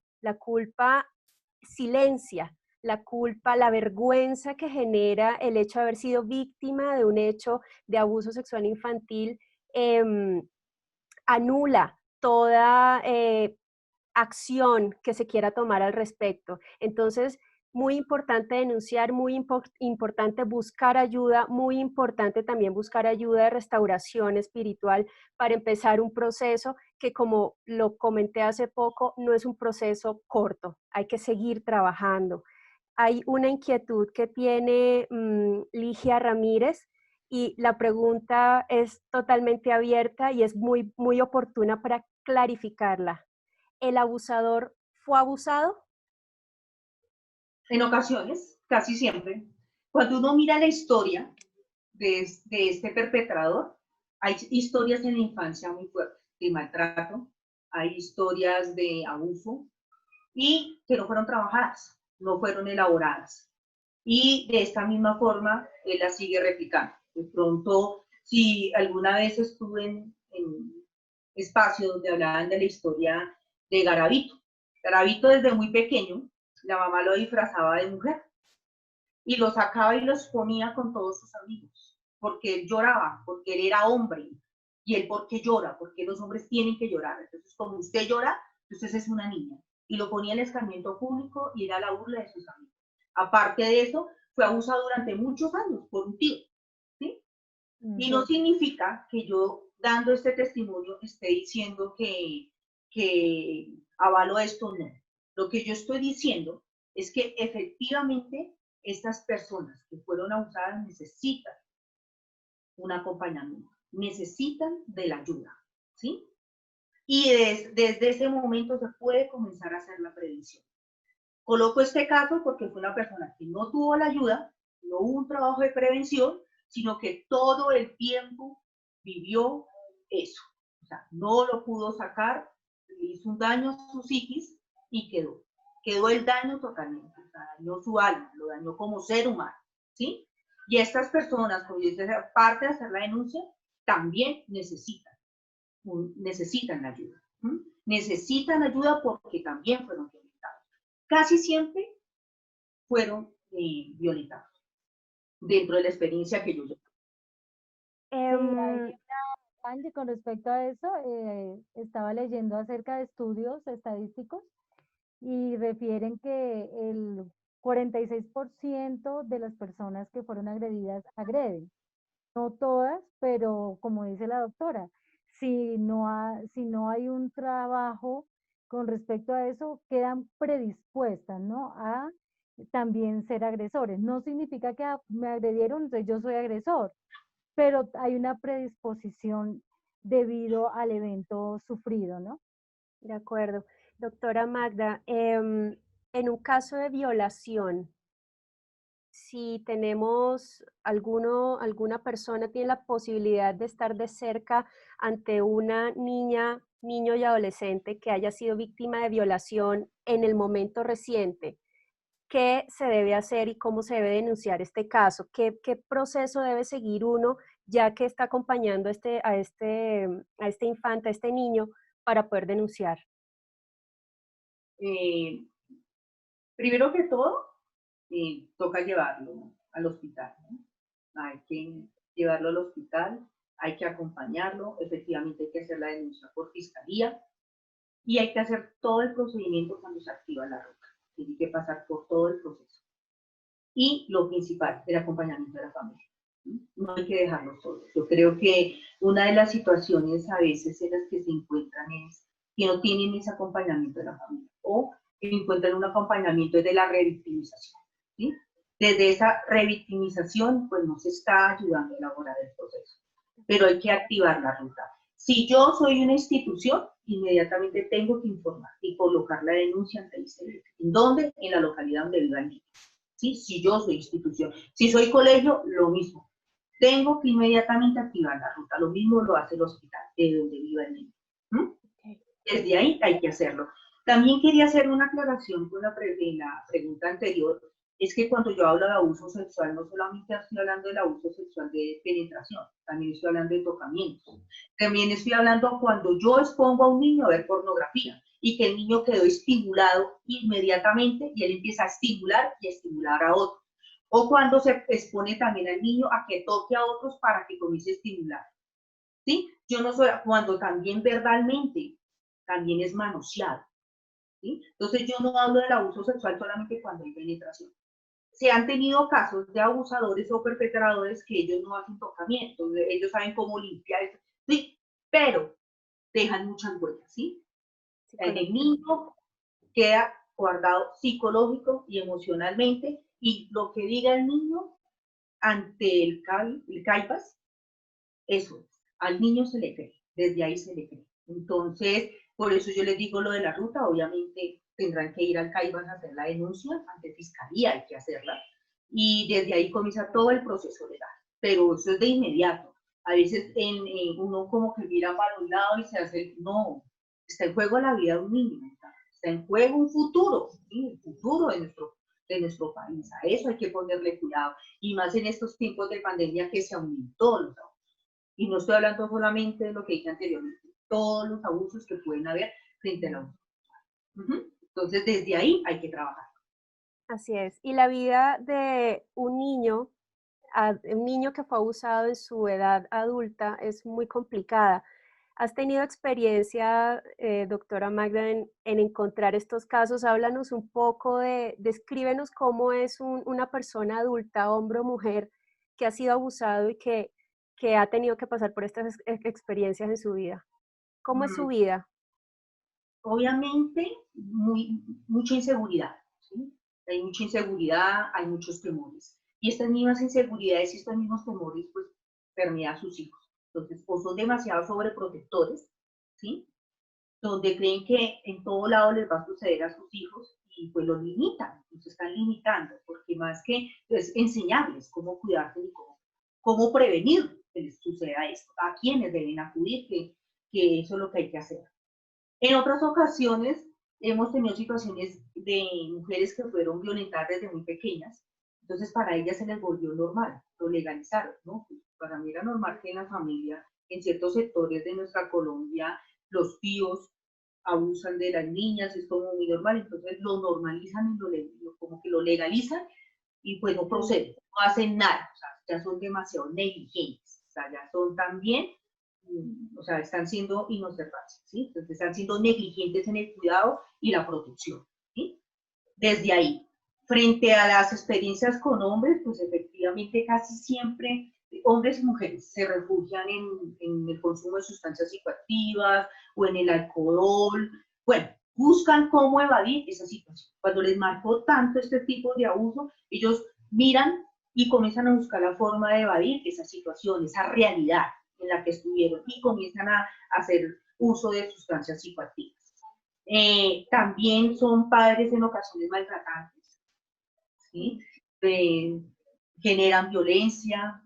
silencia la culpa, la vergüenza que genera el hecho de haber sido víctima de un hecho de abuso sexual infantil, anula toda acción que se quiera tomar al respecto. Entonces, muy importante denunciar, muy importante buscar ayuda, muy importante también buscar ayuda de restauración espiritual para empezar un proceso que, como lo comenté hace poco, no es un proceso corto, hay que seguir trabajando. Hay una inquietud que tiene Ligia Ramírez y la pregunta es totalmente abierta y es muy, muy oportuna para clarificarla. ¿El abusador fue abusado? En ocasiones, casi siempre, cuando uno mira la historia de este perpetrador, hay historias en la infancia muy fuertes de maltrato, hay historias de abuso y que no fueron trabajadas, no fueron elaboradas. Y de esta misma forma, él la sigue replicando. De pronto, si alguna vez estuve en espacios donde hablaban de la historia de Garavito. Garavito desde muy pequeño, la mamá lo disfrazaba de mujer y lo sacaba y lo exponía con todos sus amigos, porque él lloraba, porque él era hombre. Y él, ¿por qué llora? Porque los hombres tienen que llorar. Entonces, como usted llora, entonces es una niña. Y lo ponía en el escarmiento público y era la burla de sus amigos. Aparte de eso, fue abusado durante muchos años por un tío. ¿Sí? Y no significa que yo, dando este testimonio, esté diciendo que avalo esto, no. Lo que yo estoy diciendo es que efectivamente estas personas que fueron abusadas necesitan un acompañamiento, necesitan de la ayuda, ¿sí? Y desde ese momento se puede comenzar a hacer la prevención. Coloco este caso porque fue una persona que no tuvo la ayuda, no hubo un trabajo de prevención, sino que todo el tiempo vivió eso. O sea, no lo pudo sacar, le hizo un daño a su psiquis y quedó. Quedó el daño totalmente, o sea, dañó su alma, lo dañó como ser humano, ¿sí? Y estas personas, como dice, aparte de hacer la denuncia, también necesitan la ayuda. ¿Sí? Necesitan ayuda porque también fueron violentados. Casi siempre fueron violentados dentro de la experiencia que yo llevo. Sí, hay Andy, con respecto a eso, estaba leyendo acerca de estudios estadísticos y refieren que el 46% de las personas que fueron agredidas agreden. No todas, pero como dice la doctora, si no hay un trabajo con respecto a eso, quedan predispuestas, ¿no? A también ser agresores. No significa que me agredieron, entonces yo soy agresor, pero hay una predisposición debido al evento sufrido, ¿no? De acuerdo. Doctora Magda, en un caso de violación, si tenemos alguna persona tiene la posibilidad de estar de cerca ante una niña, niño y adolescente que haya sido víctima de violación en el momento reciente, ¿qué se debe hacer y cómo se debe denunciar este caso? ¿Qué proceso debe seguir uno ya que está acompañando a este infante, a este niño, para poder denunciar? Primero que todo, toca llevarlo al hospital, ¿no? Hay que llevarlo al hospital, hay que acompañarlo, efectivamente hay que hacer la denuncia por fiscalía y hay que hacer todo el procedimiento cuando se activa la roca. Tiene que pasar por todo el proceso. Y lo principal, el acompañamiento de la familia. No hay que dejarlo solos. Yo creo que una de las situaciones a veces en las que se encuentran es que no tienen ese acompañamiento de la familia o que encuentran un acompañamiento de la revictimización. ¿Sí? Desde esa revictimización, pues no se está ayudando a elaborar el proceso, pero hay que activar la ruta. Si yo soy una institución, inmediatamente tengo que informar y colocar la denuncia ante el ICBF. ¿En dónde? En la localidad donde viva el niño. ¿Sí? Si yo soy institución. Si soy colegio, lo mismo. Tengo que inmediatamente activar la ruta. Lo mismo lo hace el hospital, de donde viva el niño. Desde ahí hay que hacerlo. También quería hacer una aclaración con la pregunta anterior. Es que cuando yo hablo de abuso sexual, no solamente estoy hablando del abuso sexual de penetración, también estoy hablando de tocamientos. También estoy hablando cuando yo expongo a un niño a ver pornografía y que el niño quedó estimulado inmediatamente y él empieza a estimular y a estimular a otros. O cuando se expone también al niño a que toque a otros para que comience a estimular. ¿Sí? Yo no soy, cuando también verbalmente, también es manoseado. ¿Sí? Entonces yo no hablo del abuso sexual solamente cuando hay penetración. Se han tenido casos de abusadores o perpetradores que ellos no hacen tocamientos, ellos saben cómo limpiar eso, sí, pero dejan muchas huellas, ¿sí? En el niño queda guardado psicológico y emocionalmente, y lo que diga el niño ante el CAIPAS, eso es, al niño se le cree, desde ahí se le cree. Entonces, por eso yo les digo lo de la ruta, obviamente tendrán que ir al CAIPAS a hacer la denuncia, ante fiscalía hay que hacerla, y desde ahí comienza todo el proceso legal, pero eso es de inmediato. A veces uno como que mira para un lado y se hace, no, está en juego la vida de un niño, está en juego un futuro, ¿sí? El futuro de nuestro país, a eso hay que ponerle cuidado, y más en estos tiempos de pandemia que se aumentó los abusos. Y no estoy hablando solamente de lo que dije anteriormente, todos los abusos que pueden haber frente al abuso. Entonces, desde ahí hay que trabajar. Así es. Y la vida de un niño que fue abusado en su edad adulta es muy complicada. ¿Has tenido experiencia, doctora Magda, en encontrar estos casos? Háblanos un poco descríbenos cómo es una persona adulta, hombre o mujer, que ha sido abusado y que ha tenido que pasar por estas experiencias en su vida. ¿Cómo es su vida? Obviamente, mucha inseguridad, ¿sí? Hay mucha inseguridad, hay muchos temores. Y estas mismas inseguridades y estos mismos temores, pues, permean a sus hijos. Entonces, o son demasiado sobreprotectores, ¿sí? Donde creen que en todo lado les va a suceder a sus hijos y pues los limitan, los están limitando, porque más que es enseñarles cómo cuidarse y cómo prevenir que les suceda esto, a quienes deben acudir, que eso es lo que hay que hacer. En otras ocasiones hemos tenido situaciones de mujeres que fueron violentadas desde muy pequeñas, entonces para ellas se les volvió normal, lo legalizaron, ¿no? Para mí era normal que en la familia, en ciertos sectores de nuestra Colombia, los tíos abusan de las niñas, es como muy normal, entonces lo normalizan y como que lo legalizan y pues no proceden, no hacen nada, o sea, ya son demasiado negligentes, o sea, ya son también, o sea, están siendo inobservables, ¿sí? Entonces están siendo negligentes en el cuidado y la protección, ¿sí? Desde ahí, frente a las experiencias con hombres, pues efectivamente casi siempre hombres y mujeres se refugian en el consumo de sustancias psicoactivas o en el alcohol, bueno, buscan cómo evadir esa situación. Cuando les marcó tanto este tipo de abuso, ellos miran y comienzan a buscar la forma de evadir esa situación, esa realidad en la que estuvieron y comienzan a hacer uso de sustancias psicoactivas. También son padres en ocasiones maltratantes, ¿sí? Generan violencia,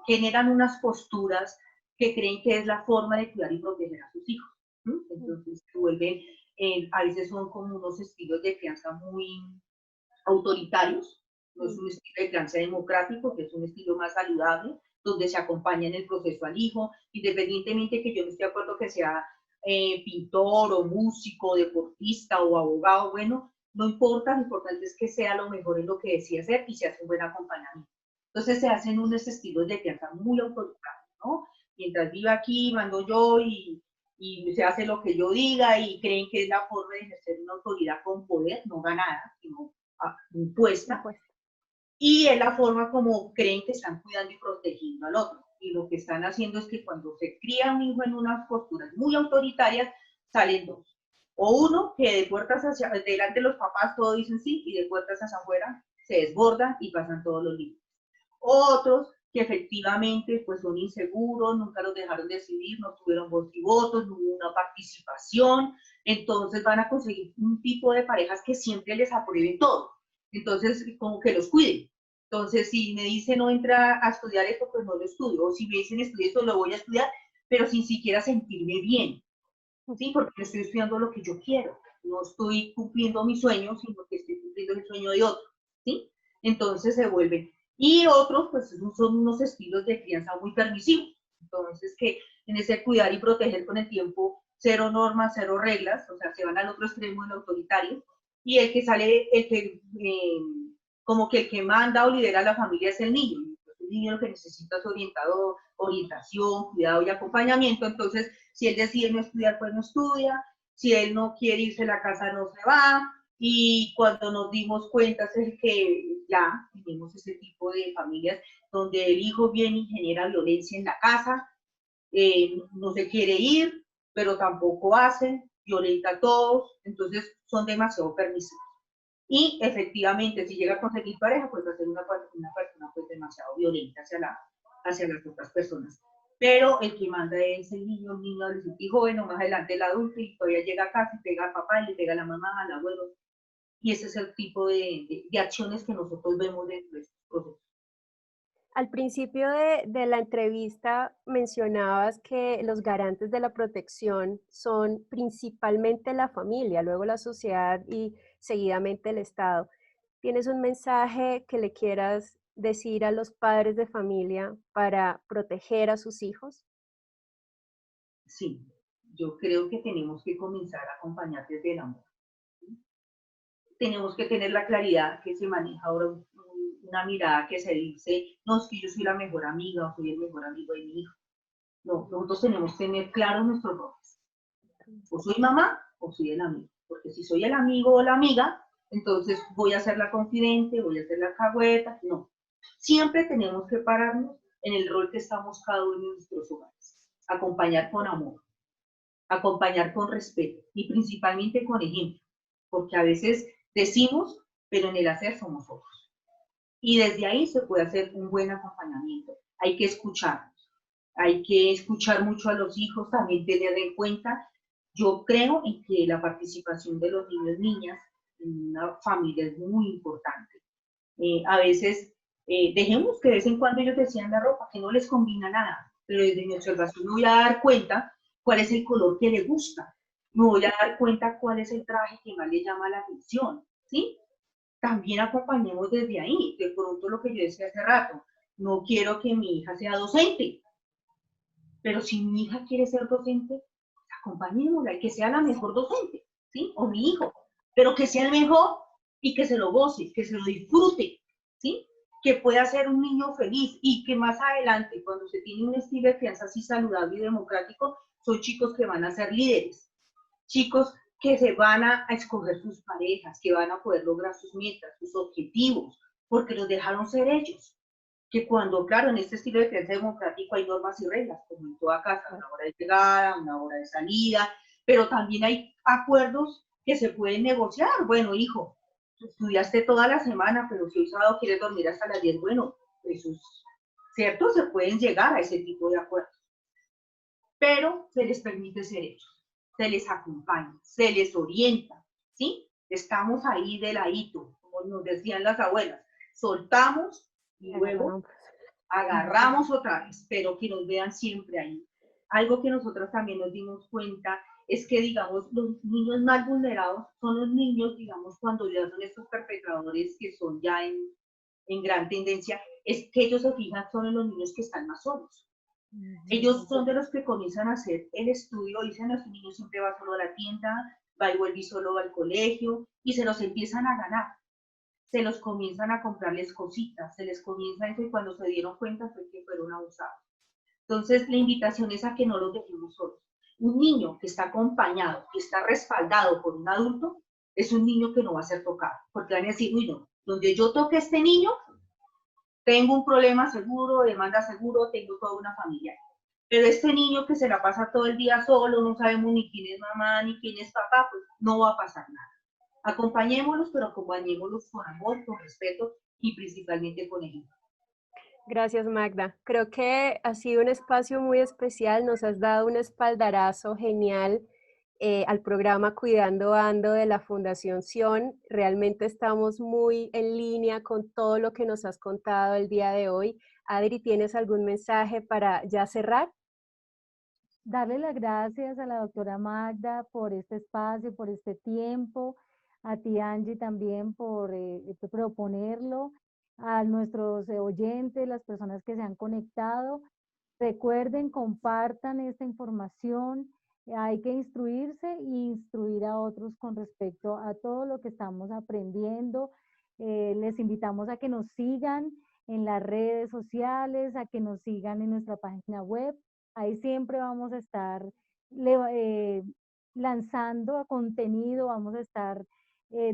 generan unas posturas que creen que es la forma de cuidar y proteger a sus hijos. ¿Sí? Entonces se vuelven, a veces son como unos estilos de crianza muy autoritarios, no es un estilo de crianza democrático, que es un estilo más saludable, donde se acompaña en el proceso al hijo, independientemente que yo no esté de acuerdo que sea pintor o músico, deportista o abogado, bueno, no importa, lo importante es que sea lo mejor en lo que decide hacer y se hace un buen acompañamiento. Entonces se hacen unos estilos de crianza muy autoritarios, ¿no? Mientras viva aquí, mando yo y se hace lo que yo diga y creen que es la forma de ejercer una autoridad con poder, no ganada, sino impuesta. Y es la forma como creen que están cuidando y protegiendo al otro. Y lo que están haciendo es que cuando se cría un hijo en unas posturas muy autoritarias, salen dos. O uno que de puertas hacia delante los papás todos dicen sí y de puertas hacia afuera se desborda y pasan todos los límites. Otros que efectivamente pues son inseguros, nunca los dejaron decidir, no tuvieron voz y votos, no hubo una participación, entonces van a conseguir un tipo de parejas que siempre les aprueben todo, entonces como que los cuiden. Entonces si me dicen no entra a estudiar esto, pues no lo estudio, o si me dicen estudia esto, lo voy a estudiar, pero sin siquiera sentirme bien, ¿sí? Porque estoy estudiando lo que yo quiero, no estoy cumpliendo mi sueño, sino que estoy cumpliendo el sueño de otro, ¿sí? Entonces se vuelven. Y otros, pues son unos estilos de crianza muy permisivos. Entonces, que en ese cuidar y proteger con el tiempo, cero normas, cero reglas, o sea, se van al otro extremo, el autoritario, y el que sale, como que el que manda o lidera a la familia es el niño. El niño lo que necesita es orientador, orientación, cuidado y acompañamiento. Entonces, si él decide no estudiar, pues no estudia. Si él no quiere irse a la casa, no se va. Y cuando nos dimos cuenta es que ya tenemos ese tipo de familias donde el hijo viene y genera violencia en la casa, no se quiere ir, pero tampoco hacen, violenta a todos, entonces son demasiado permisivos. Y efectivamente, si llega a conseguir pareja, pues va a ser una persona pues demasiado violenta hacia las otras personas. Pero el que manda es el niño adolescente y joven, o más adelante el adulto, y todavía llega a casa y pega al papá, y le pega a la mamá, al abuelo. Y ese es el tipo de acciones que nosotros vemos dentro de estos procesos. Al principio de la entrevista mencionabas que los garantes de la protección son principalmente la familia, luego la sociedad y seguidamente el Estado. ¿Tienes un mensaje que le quieras decir a los padres de familia para proteger a sus hijos? Sí, yo creo que tenemos que comenzar a acompañar desde el amor. Tenemos que tener la claridad que se maneja ahora, una mirada que se dice, no, es que yo soy la mejor amiga o soy el mejor amigo de mi hijo. No, nosotros tenemos que tener claros nuestros roles. O soy mamá o soy el amigo. Porque si soy el amigo o la amiga, entonces voy a ser la confidente, voy a ser la cagüeta. No. Siempre tenemos que pararnos en el rol que estamos cada uno en nuestros hogares. Acompañar con amor, acompañar con respeto y principalmente con ejemplo. Porque a veces decimos, pero en el hacer somos otros. Y desde ahí se puede hacer un buen acompañamiento. Hay que escucharnos, hay que escuchar mucho a los hijos, también tener en cuenta. Yo creo en que la participación de los niños y niñas en una familia es muy importante. A veces dejemos que de vez en cuando ellos decían la ropa, que no les combina nada, pero desde mi observación me voy a dar cuenta cuál es el color que les gusta, me voy a dar cuenta cuál es el traje que más les llama la atención, ¿sí? También acompañemos desde ahí, de pronto lo que yo decía hace rato, no quiero que mi hija sea docente, pero si mi hija quiere ser docente, acompañémosla y que sea la mejor docente, ¿sí? O mi hijo, pero que sea el mejor y que se lo goce, que se lo disfrute, ¿sí? Que pueda ser un niño feliz y que más adelante, cuando se tiene un estilo de crianza así saludable y democrático, son chicos que van a ser líderes, chicos que se van a escoger sus parejas, que van a poder lograr sus metas, sus objetivos, porque los dejaron ser ellos. Que cuando, claro, en este estilo de crianza democrático hay normas y reglas, como en toda casa, una hora de llegada, una hora de salida, pero también hay acuerdos que se pueden negociar. Bueno, hijo, estudiaste toda la semana, pero si hoy sábado quieres dormir hasta las 10, bueno, eso es cierto, se pueden llegar a ese tipo de acuerdos, pero se les permite ser ellos, se les acompaña, se les orienta, ¿sí? Estamos ahí de ladito, como nos decían las abuelas, soltamos y luego agarramos otra vez, pero que nos vean siempre ahí. Algo que nosotros también nos dimos cuenta es que, digamos, los niños más vulnerados son los niños, digamos, cuando ya son estos perpetradores que son ya en gran tendencia, es que ellos se fijan son en los niños que están más solos. Ellos son de los que comienzan a hacer el estudio, dicen, nuestro niño siempre va solo a la tienda, va y vuelve solo al colegio, y se los empiezan a ganar. Se los comienzan a comprarles cositas, se les comienza eso y cuando se dieron cuenta fue que fueron abusados. Entonces la invitación es a que no los dejemos solos. Un niño que está acompañado, que está respaldado por un adulto, es un niño que no va a ser tocado, porque van a decir, uy no, donde yo toque a este niño, tengo un problema seguro, demanda seguro, tengo toda una familia. Pero este niño que se la pasa todo el día solo, no sabemos ni quién es mamá, ni quién es papá, pues no va a pasar nada. Acompañémoslos, pero acompañémoslos con amor, con respeto y principalmente con ejemplo. Gracias, Magda. Creo que ha sido un espacio muy especial, nos has dado un espaldarazo genial al programa Cuidando Ando de la Fundación Sion. Realmente estamos muy en línea con todo lo que nos has contado el día de hoy. Adri, ¿tienes algún mensaje para ya cerrar? Darle las gracias a la doctora Magda por este espacio, por este tiempo, a ti Angie también por proponerlo, a nuestros oyentes, las personas que se han conectado. Recuerden, compartan esta información. Hay que instruirse e instruir a otros con respecto a todo lo que estamos aprendiendo. Les invitamos a que nos sigan en las redes sociales, a que nos sigan en nuestra página web. Ahí siempre vamos a estar eh, lanzando contenido, vamos a estar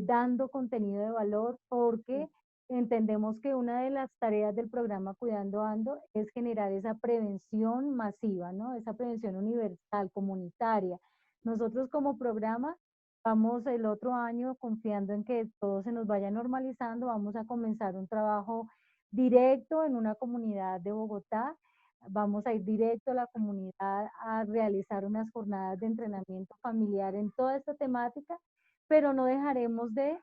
dando contenido de valor porque entendemos que una de las tareas del programa Cuidando Ando es generar esa prevención masiva, ¿no? Esa prevención universal, comunitaria. Nosotros como programa vamos el otro año confiando en que todo se nos vaya normalizando, vamos a comenzar un trabajo directo en una comunidad de Bogotá. Vamos a ir directo a la comunidad a realizar unas jornadas de entrenamiento familiar en toda esta temática, pero no dejaremos de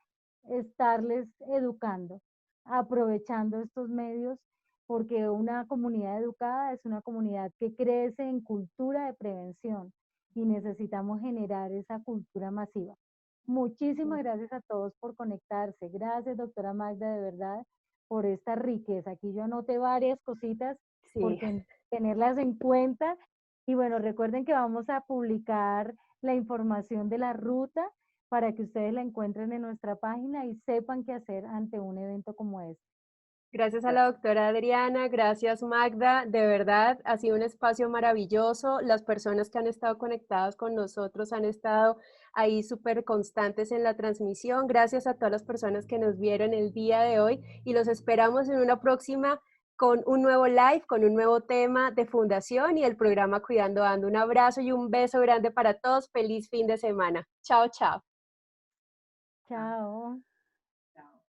estarles educando, aprovechando estos medios, porque una comunidad educada es una comunidad que crece en cultura de prevención y necesitamos generar esa cultura masiva. Muchísimas gracias a todos por conectarse. Gracias, doctora Magda, de verdad, por esta riqueza. Aquí yo anoté varias cositas Sí. porque tenerlas en cuenta. Y bueno, recuerden que vamos a publicar la información de la ruta para que ustedes la encuentren en nuestra página y sepan qué hacer ante un evento como este. Gracias a la doctora Adriana, gracias Magda, de verdad ha sido un espacio maravilloso, las personas que han estado conectadas con nosotros han estado ahí súper constantes en la transmisión, gracias a todas las personas que nos vieron el día de hoy y los esperamos en una próxima con un nuevo live, con un nuevo tema de Fundación y el programa Cuidando Ando. Un abrazo y un beso grande para todos, feliz fin de semana. Chao, chao. Chao.